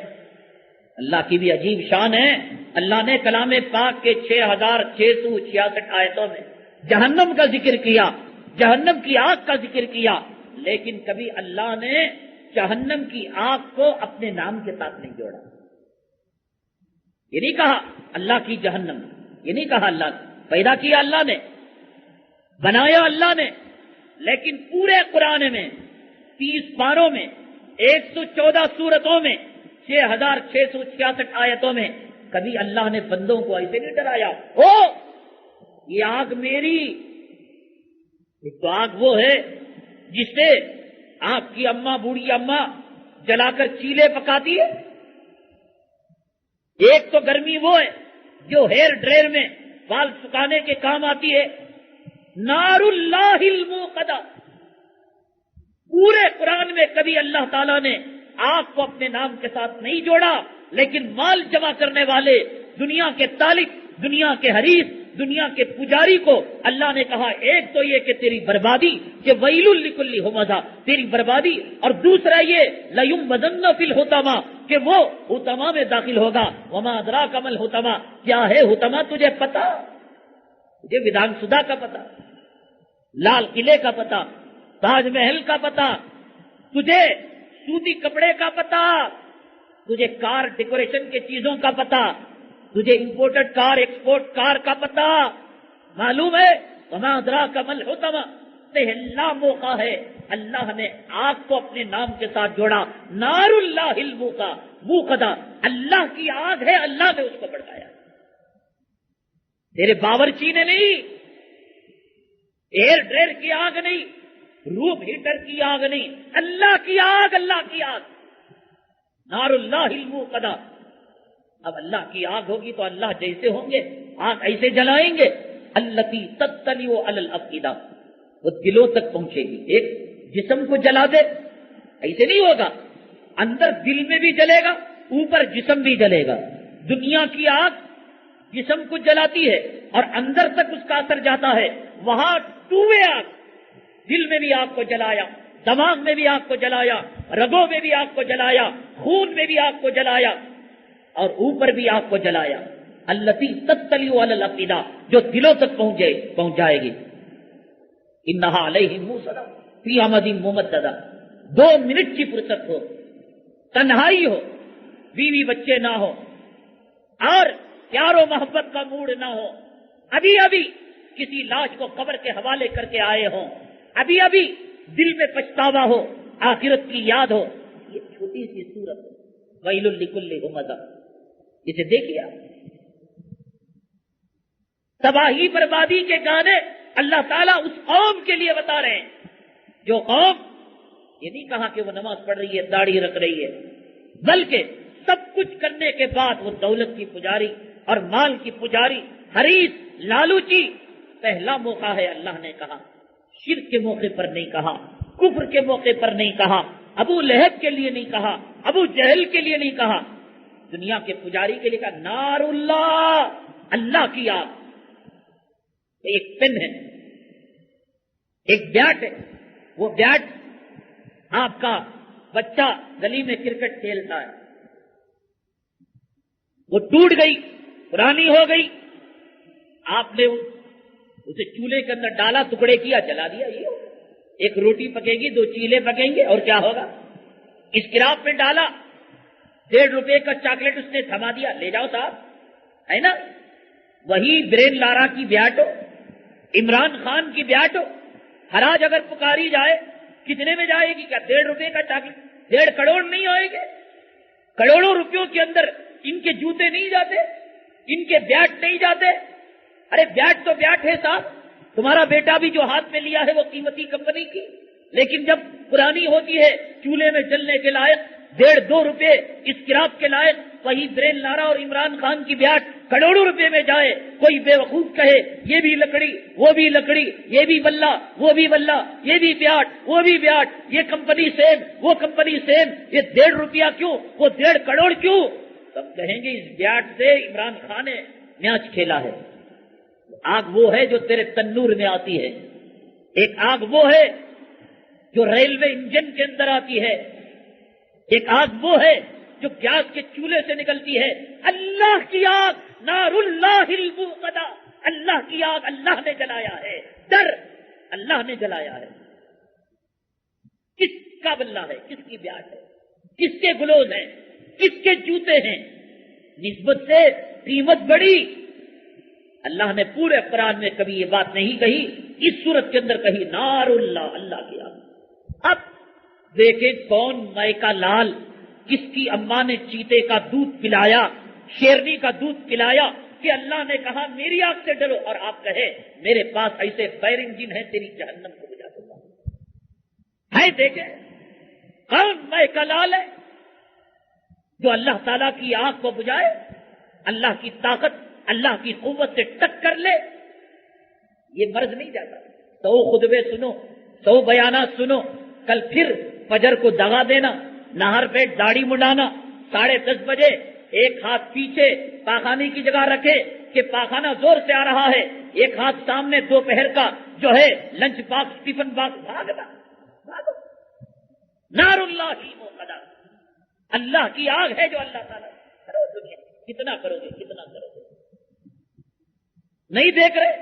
اللہ کی بھی عجیب شان ہے. اللہ نے کلام پاک کے 6666 آیتوں میں جہنم کا ذکر کیا، جہنم کی آگ کا ذکر کیا، لیکن کبھی اللہ نے جہنم کی آگ کو اپنے نام کے ساتھ نہیں جوڑا. یہ نہیں کہا اللہ کی جہنم، یہ نہیں کہا اللہ نے. پیدا کیا اللہ نے، بنایا اللہ نے، لیکن پورے قرآن میں 30 پاروں میں 114 سورتوں میں 6666 آیتوں میں کبھی اللہ نے بندوں کو ایسے نہیں ڈرایا، او یہ آگ میری. ایک تو آگ وہ ہے جس سے آپ کی اماں، بوڑھی اماں جلا کر چیلے پکاتی ہے. ایک تو گرمی وہ ہے جو ہیئر ڈرائر میں بال سکھانے کے کام آتی ہے. نار اللہ الموقدہ. پورے قرآن میں کبھی اللہ تعالیٰ نے آگ کو اپنے نام کے ساتھ نہیں جوڑا، لیکن مال جمع کرنے والے، دنیا کے طالب، دنیا کے حریص، دنیا کے پجاری کو اللہ نے کہا ایک تو یہ کہ تیری بربادی، کہ ویل لکل ہمزہ، تیری بربادی، اور دوسرا یہ لیمبذن فی الحطمہ، کہ وہ حطمہ میں داخل ہوگا. وما ادراک ما الحطمہ، کیا ہے حطمہ تجھے پتا؟ تجھے ودھان سدھا کا پتا، لال قلعے کا پتا، تاج محل کا پتا، تجھے سوتی کپڑے کا پتا، تجھے کار ڈیکوریشن کے چیزوں کا پتا، تجھے امپورٹڈ کار، ایکسپورٹ کار کا پتا معلوم ہے؟ وما ادراک ما الحطمہ. پہلا موقع ہے اللہ نے آگ کو اپنے نام کے ساتھ جوڑا. نار اللہ الموقدہ، اللہ کی آگ ہے، اللہ نے اس کو بڑھایا. تیرے باورچی نے نہیں، ایئر ڈرائر کی آگ نہیں، روم ہیٹر کی آگ نہیں، اللہ کی آگ، اللہ کی آگ. نار اللہ الموقدہ. اب اللہ کی آگ ہوگی تو اللہ جیسے ہوں گے آگ ایسے جلائیں گے. التی تطلع علی الافئدہ، وہ دلوں تک پہنچے گی. ایک جسم کو جلا دے ایسے نہیں ہوگا، اندر دل میں بھی جلے گا، اوپر جسم بھی جلے گا. دنیا کی آگ جسم کو جلاتی ہے اور اندر تک اس کا اثر جاتا ہے. وہاں ٹوے آگ، دل میں بھی آگ کو جلایا، دماغ میں بھی آگ کو جلایا، رگوں میں بھی آگ کو جلایا، خون میں بھی آگ کو جلایا، اور اوپر بھی آگ کو جلایا. التی تطلع علی الافئدہ، جو دلوں تک پہنچ جائے گی. انہا علیہم موصدہ فی امد ممددہ. 2 منٹ کی فرصت ہو، تنہائی ہو، بیوی بچے نہ ہو، اور پیار و محبت کا موڈ نہ ہو، ابھی ابھی کسی لاش کو قبر کے حوالے کر کے آئے ہوں، ابھی ابھی دل میں پچھتاوا ہو، آخرت کی یاد ہو. یہ چھوٹی سی سورت ویل لکل ہمزہ، اسے دیکھیے. تباہی بربادی کے گانے اللہ تعالیٰ اس قوم کے لیے بتا رہے ہیں جو قوم، یہ نہیں کہا کہ وہ نماز پڑھ رہی ہے، داڑھی رکھ رہی ہے، بلکہ سب کچھ کرنے کے بعد وہ دولت کی پجاری اور مال کی پجاری، حریص، لالوچی. پہلا موقع ہے اللہ نے کہا، شرک کے موقع پر نہیں کہا، کفر کے موقع پر نہیں کہا، ابو لہب کے لیے نہیں کہا، ابو جہل کے لیے نہیں کہا، دنیا کے پجاری کے لیے کہا نار اللہ، اللہ کی آگ۔ ایک پن ہے، ایک بیٹ ہے، وہ بیٹ آپ کا بچہ گلی میں کرکٹ کھیلتا ہے، وہ ٹوٹ گئی، پرانی ہو گئی، آپ نے اسے چولہے کے اندر ڈالا، ٹکڑے کیا، جلا دیا، یہ ہوگا۔ ایک روٹی پکے گی، 2 چیلے پکیں گے، اور کیا ہوگا؟ اسکراپ میں ڈالا، 1.5 روپے کا چاکلیٹ اس نے تھما دیا، لے جاؤ صاحب، ہے نا؟ وہی برین لارا کی بیاٹ ہو، عمران خان کی بیاٹ ہو، حراج اگر پکاری جائے کتنے میں جائے گی؟ کیا 1.5 روپے کا چاکلیٹ 1.5 کروڑ نہیں ہوئے گے؟ کروڑوں روپیوں کے اندر ان کے جوتے نہیں جاتے، ان کے بیٹ نہیں جاتے۔ ارے بیٹ تو بیٹ ہے صاحب، تمہارا بیٹا بھی جو ہاتھ میں لیا ہے وہ قیمتی کمپنی کی، لیکن جب پرانی ہوتی ہے، چولہے میں جلنے کے لائق، 1.5-2 روپے اسکراپ کے لائق، وہی برین لارا اور عمران خان کی بیاٹ کروڑوں روپے میں جائے، کوئی بے وقوف کہے یہ بھی لکڑی، وہ بھی لکڑی، یہ بھی بلہ، وہ بھی بلہ، یہ بھی بیاٹ، وہ بھی بیاٹ، یہ کمپنی سیم، وہ کمپنی سیم، یہ 1.5 روپیہ کیوں، وہ 1.5 کروڑ کیوں؟ تب کہیں گے اس بیاٹ سے عمران خان نے میچ کھیلا ہے۔ آگ وہ ہے جو تیرے تنور میں آتی ہے، ایک آگ وہ ہے جو ریلوے انجن کے اندر آتی ہے، ایک آگ وہ ہے جو گیس کے چولہے سے نکلتی ہے۔ اللہ کی آگ، نار اللہ الموقدہ، اللہ کی آگ اللہ نے جلایا ہے، ڈر اللہ نے جلایا ہے۔ کس کا بلہ ہے، کس کی بیاٹ ہے، کس کے گلوز ہیں، کس کے جوتے ہیں، نسبت سے قیمت بڑی۔ اللہ نے پورے قرآن میں کبھی یہ بات نہیں کہی، اس صورت کے اندر کہی نار اللہ، اللہ کی آگ۔ اب دیکھیں کون مائکا لال، کس کی اماں نے چیتے کا دودھ پلایا، شیرنی کا دودھ پلایا کہ اللہ نے کہا میری آگ سے ڈرو، اور آپ کہے میرے پاس ایسے فائر انجن ہے تیری جہنم کو بجھا دوں گا۔ ہے دیکھیں کون مائکا لال ہے جو اللہ تعالیٰ کی آگ کو بجھائے، اللہ کی طاقت، اللہ کی قوت سے ٹکر لے۔ یہ مرض نہیں جاتا۔ 100 خطبے سنو، 100 بیانات سنو، کل پھر فجر کو دغا دینا، نہر پہ داڑھی منڈانا، 10:30 بجے ایک ہاتھ پیچھے پاخانے کی جگہ رکھے کہ پاخانہ زور سے آ رہا ہے، ایک ہاتھ سامنے دوپہر کا جو ہے لنچ باکس، ٹفن باکس، بھاگنا بھاگو۔ نار اللہ کی موقدہ، اللہ کی آگ ہے جو اللہ تعالیٰ کرو دنیا، کتنا کرو گے، کتنا کرو گے؟ نہیں دیکھ رہے،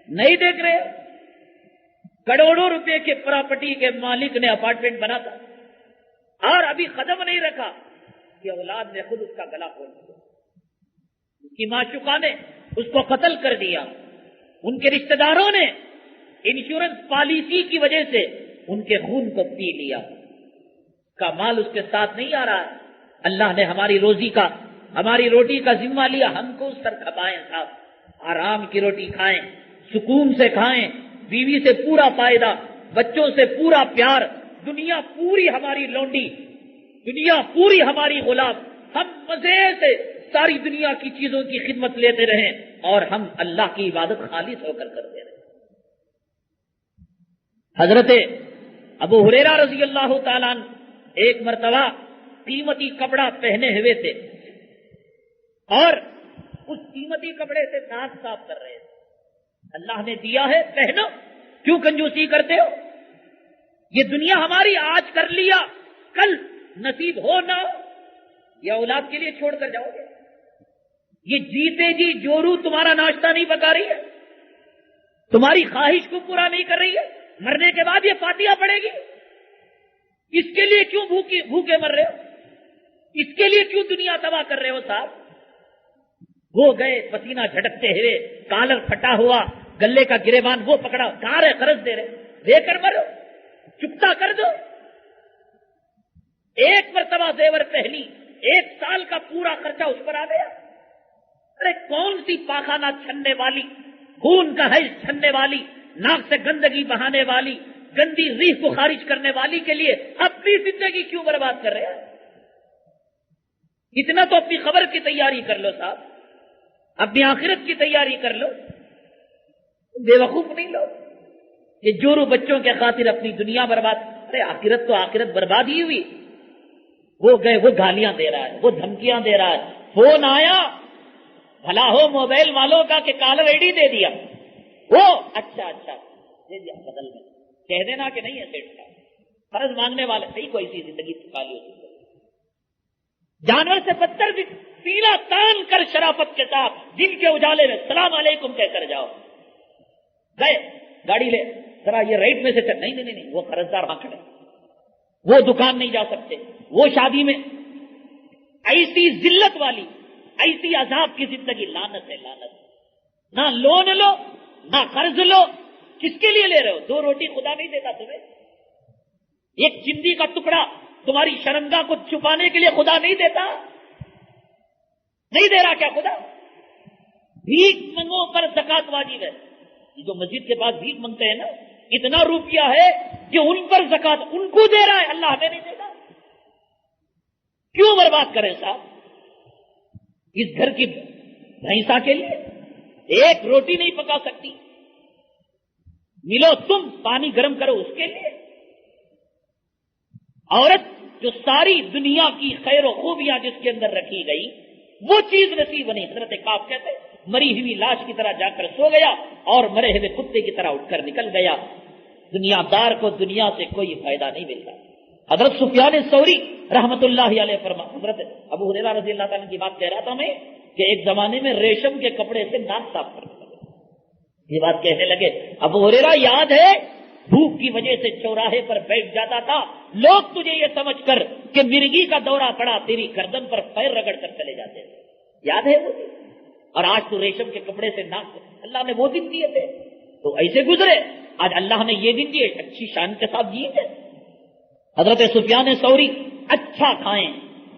نہیں دیکھ رہے؟ کروڑوں روپے کے پراپرٹی کے مالک نے اپارٹمنٹ بنا تھا اور ابھی قدم نہیں رکھا کہ اولاد نے خود اس کا گلا کھول دیا، اس کی معشوقہ نے اس کو قتل کر دیا، ان کے رشتہ داروں نے انشورنس پالیسی کی وجہ سے ان کے خون کو پی لیا، کا مال اس کے ساتھ نہیں آ رہا ہے۔ اللہ نے ہماری روزی کا، ہماری روٹی کا ذمہ لیا، ہم کو اس پر کھپائیں صاحب، آرام کی روٹی کھائیں، سکون سے کھائیں، بیوی سے پورا فائدہ، بچوں سے پورا پیار، دنیا پوری ہماری لونڈی، دنیا پوری ہماری غلام، ہم مزے سے ساری دنیا کی چیزوں کی خدمت لیتے رہیں اور ہم اللہ کی عبادت خالص ہو کر کرتے رہیں۔ حضرت ابو ہریرہ رضی اللہ تعالیٰ عنہ ایک مرتبہ قیمتی کپڑا پہنے ہوئے تھے اور اس قیمتی کپڑے سے دانت صاف کر رہے تھے۔ اللہ نے دیا ہے پہنو، کیوں کنجوسی کرتے ہو؟ یہ دنیا ہماری آج کر لیا، کل نصیب ہو نہ ہو یا اولاد کے لیے چھوڑ کر جاؤ گے؟ یہ جیتے جی جورو تمہارا ناشتہ نہیں پکا رہی ہے، تمہاری خواہش کو پورا نہیں کر رہی ہے، مرنے کے بعد یہ فاتحہ پڑے گی، اس کے لیے کیوں بھوکے مر رہے ہو؟ اس کے لیے کیوں دنیا تباہ کر رہے ہو صاحب؟ وہ گئے پسینہ جھٹکتے ہوئے، کالر پھٹا ہوا، گلے کا گریبان وہ پکڑا، کہاں رہے قرض دے رہے، دے کر مرو، چکتا کر دو۔ ایک مرتبہ زیور پہنی، 1 سال کا پورا خرچہ اس پر آ گیا۔ ارے کون سی پاخانہ چھننے والی، خون کا حیض چھننے والی، ناک سے گندگی بہانے والی، گندی ریح کو خارج کرنے والی کے لیے اپنی زندگی کیوں برباد کر رہے ہیں؟ اتنا تو اپنی خبر کی تیاری کر لو صاحب، اپنی آخرت کی تیاری کر لو، بے وقوف نہیں لو۔ یہ جورو بچوں کے خاطر اپنی دنیا برباد. ارے آخرت تو آخرت برباد ہی ہوئی. وہ گئے، وہ گالیاں دے رہا ہے، وہ دھمکیاں دے رہا ہے. فون آیا بھلا ہو موبائل والوں کا کہ کالر آئی ڈی دے دیا. وہ اچھا دے دیا بدل میں. کہہ دینا کہ نہیں ہے سیٹ کا فرض مانگنے والے صحیح کوئی سی زندگی خالی ہوتی ہے. جانور سے بدتر بھی پیلا تان کر شرافت کے ساتھ دن کے اجالے میں السلام علیکم کہہ کر جاؤ. گئے گاڑی لے ذرا یہ رائٹ میں سے چل. نہیں وہ قرضدار وہاں کھڑے، وہ دکان نہیں جا سکتے، وہ شادی میں. ایسی ذلت والی، ایسی عذاب کی زندگی. لعنت ہے لعنت. نہ لون لو نہ قرض لو. کس کے لیے لے رہے ہو؟ 2 روٹی خدا نہیں دیتا تمہیں؟ ایک چندی کا ٹکڑا تمہاری شرمگاہ کو چھپانے کے لیے خدا نہیں دیتا؟ نہیں دے رہا کیا خدا؟ بھیک منگو پر زکات واجب ہے. یہ جو مسجد کے پاس بھیک منگتے ہیں نا، اتنا روپیہ ہے کہ ان پر زکات ان کو دے رہا ہے، اللہ ہمیں نہیں دے گا. کیوں برباد کریں صاحب؟ اس گھر کی بھینسا کے لیے ایک روٹی نہیں پکا سکتی. ملو تم پانی گرم کرو اس کے لیے. عورت جو ساری دنیا کی خیر و خوبیاں جس کے اندر رکھی گئی وہ چیز نصیب نہیں. حضرت کعب کہتے مری ہوئی لاش کی طرح جا کر سو گیا اور مرے ہوئے کتے کی طرح اٹھ کر نکل گیا. دنیا دار کو دنیا سے کوئی فائدہ نہیں ملتا. حضرت سفیان ثوری رحمت اللہ علیہ فرما، حضرت ابو ہریرہ رضی اللہ تعالیٰ کی بات کہہ رہا تھا میں کہ ایک زمانے میں ریشم کے کپڑے سے ناک صاف کرنے لگے. یہ بات کہنے لگے ابو ہریرہ یاد ہے بھوک کی وجہ سے چوراہے پر بیٹھ جاتا تھا، لوگ تجھے یہ سمجھ کر کہ مرگی کا دورہ پڑا تیری گردن پر پیر رگڑ کر چلے جاتے تھے. یاد ہے وہ؟ اور آج تو ریشم کے کپڑے سے ناک. اللہ نے وہ دن دیے تھے تو ایسے گزرے، آج اللہ نے یہ دن دیے اچھی شان کے ساتھ دیے تھے. حضرت سفیان ثوری اچھا کھائیں،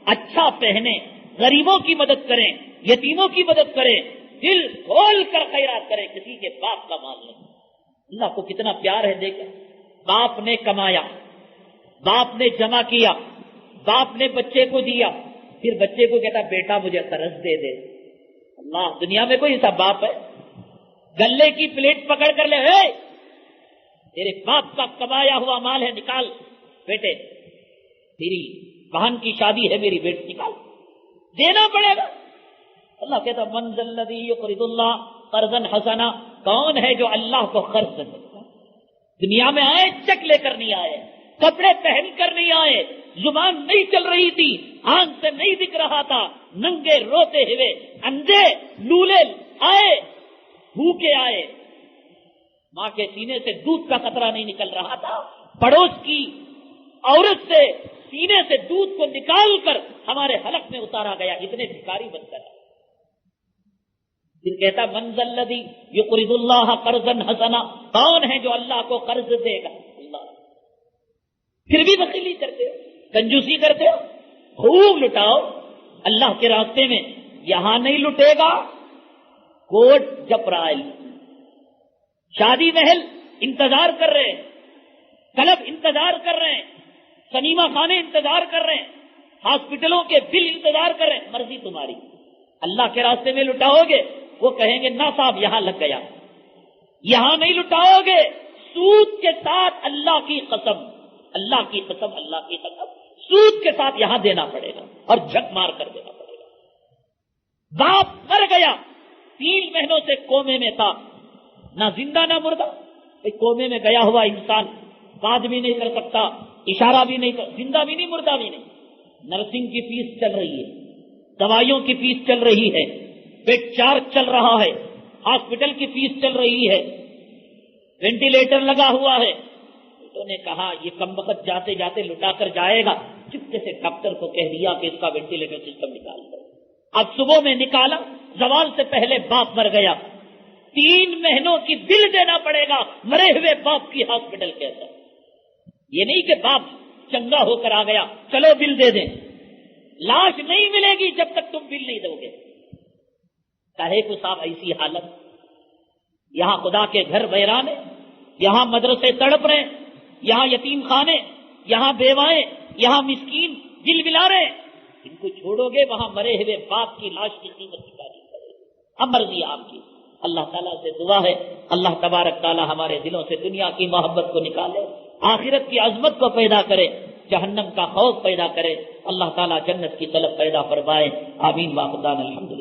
اچھا پہنیں، غریبوں کی مدد کریں، یتیموں کی مدد کریں، دل کھول کر خیرات کریں، کسی کے باپ کا مال نہیں. اللہ کو کتنا پیار ہے. دیکھیں باپ نے کمایا، باپ نے جمع کیا، باپ نے بچے کو دیا، پھر بچے کو کہتا بیٹا مجھے قرض دے دے. اللہ، دنیا میں کوئی ایسا باپ ہے؟ گلے کی پلیٹ پکڑ کر لے، اے تیرے باپ کا کمایا ہوا مال ہے نکال. بیٹے تیری بہن کی شادی ہے میری بیٹی نکال، دینا پڑے گا. اللہ کہتا من ذا الذی یقرض اللہ قرضا حسنا، کون ہے جو اللہ کو قرض دے سکتا؟ دنیا میں آئے چیک لے کر نہیں آئے، کپڑے پہن کر نہیں آئے، زبان نہیں چل رہی تھی، آنکھ سے نہیں دکھ رہا تھا، ننگے روتے ہوئے اندھے لولے آئے، بھوکے آئے، ماں کے سینے سے دودھ کا قطرہ نہیں نکل رہا تھا، پڑوس کی عورت سے سینے سے دودھ کو نکال کر ہمارے حلق میں اتارا گیا، اتنے بھکاری بن کر. پھر کہتا من ذا الذی یقرض اللہ قرضا حسنا، کون ہے جو اللہ کو قرض دے گا؟ اللہ. پھر بھی بخیلی کرتے ہو، کنجوسی کرتے ہو، خوب لٹاؤ اللہ کے راستے میں. یہاں نہیں لٹے گا کوٹ جپرائل، شادی محل انتظار کر رہے ہیں، کلب انتظار کر رہے ہیں، سنیما خانے انتظار کر رہے ہیں، ہاسپٹلوں کے بل انتظار کر رہے ہیں. مرضی تمہاری. اللہ کے راستے میں لٹاؤ گے وہ کہیں گے نا صاحب یہاں لگ گیا. یہاں نہیں لٹاؤ گے سود کے ساتھ، اللہ کی قسم، اللہ کی قسم، اللہ کی قسم، سود کے ساتھ یہاں دینا پڑے گا اور جھک مار کر دینا پڑے گا. باپ مر گیا، 3 مہینوں سے کومے میں تھا، نہ زندہ نہ مردہ. کومے میں گیا ہوا انسان بات بھی نہیں کر سکتا، اشارہ بھی نہیں کر، زندہ بھی نہیں مردہ بھی نہیں. نرسنگ کی فیس چل رہی ہے، دوائیوں کی فیس چل رہی ہے، بیڈ چارج چل رہا ہے، ہاسپٹل کی فیس چل رہی ہے، وینٹیلیٹر لگا ہوا ہے. تو نے کہا یہ کم وقت جاتے جاتے لٹا کر جائے گا، چپکے سے ڈاکٹر کو کہہ دیا کہ اس کا وینٹیلیٹر سسٹم نکال دو. اب صبح میں نکالا، زوال سے پہلے باپ مر گیا. 3 مہینوں کی بل دینا پڑے گا مرے ہوئے باپ کی ہاسپٹل کے اندر. یہ نہیں کہ باپ چنگا ہو کر آ گیا چلو بل دے دیں. لاش نہیں ملے گی جب تک تم بل نہیں دو گے. کہے کو صاحب ایسی حالت، یہاں خدا کے گھر ویرانے، یہاں مدرسے تڑپ رہے، یہاں یتیم خانے، یہاں بیوائیں، یہاں مسکین دل ملا رہے. ان کو چھوڑو گے وہاں مرے ہوئے باپ کی لاش کی قیمت چکانی پڑے گی. اب مرضی آپ کی. اللہ تعالیٰ سے دعا ہے اللہ تبارک تعالیٰ ہمارے دلوں سے دنیا کی محبت کو نکالے، آخرت کی عظمت کو پیدا کرے، جہنم کا خوف پیدا کرے، اللہ تعالیٰ جنت کی طلب پیدا فرمائے، آمین واخر دعوانا الحمد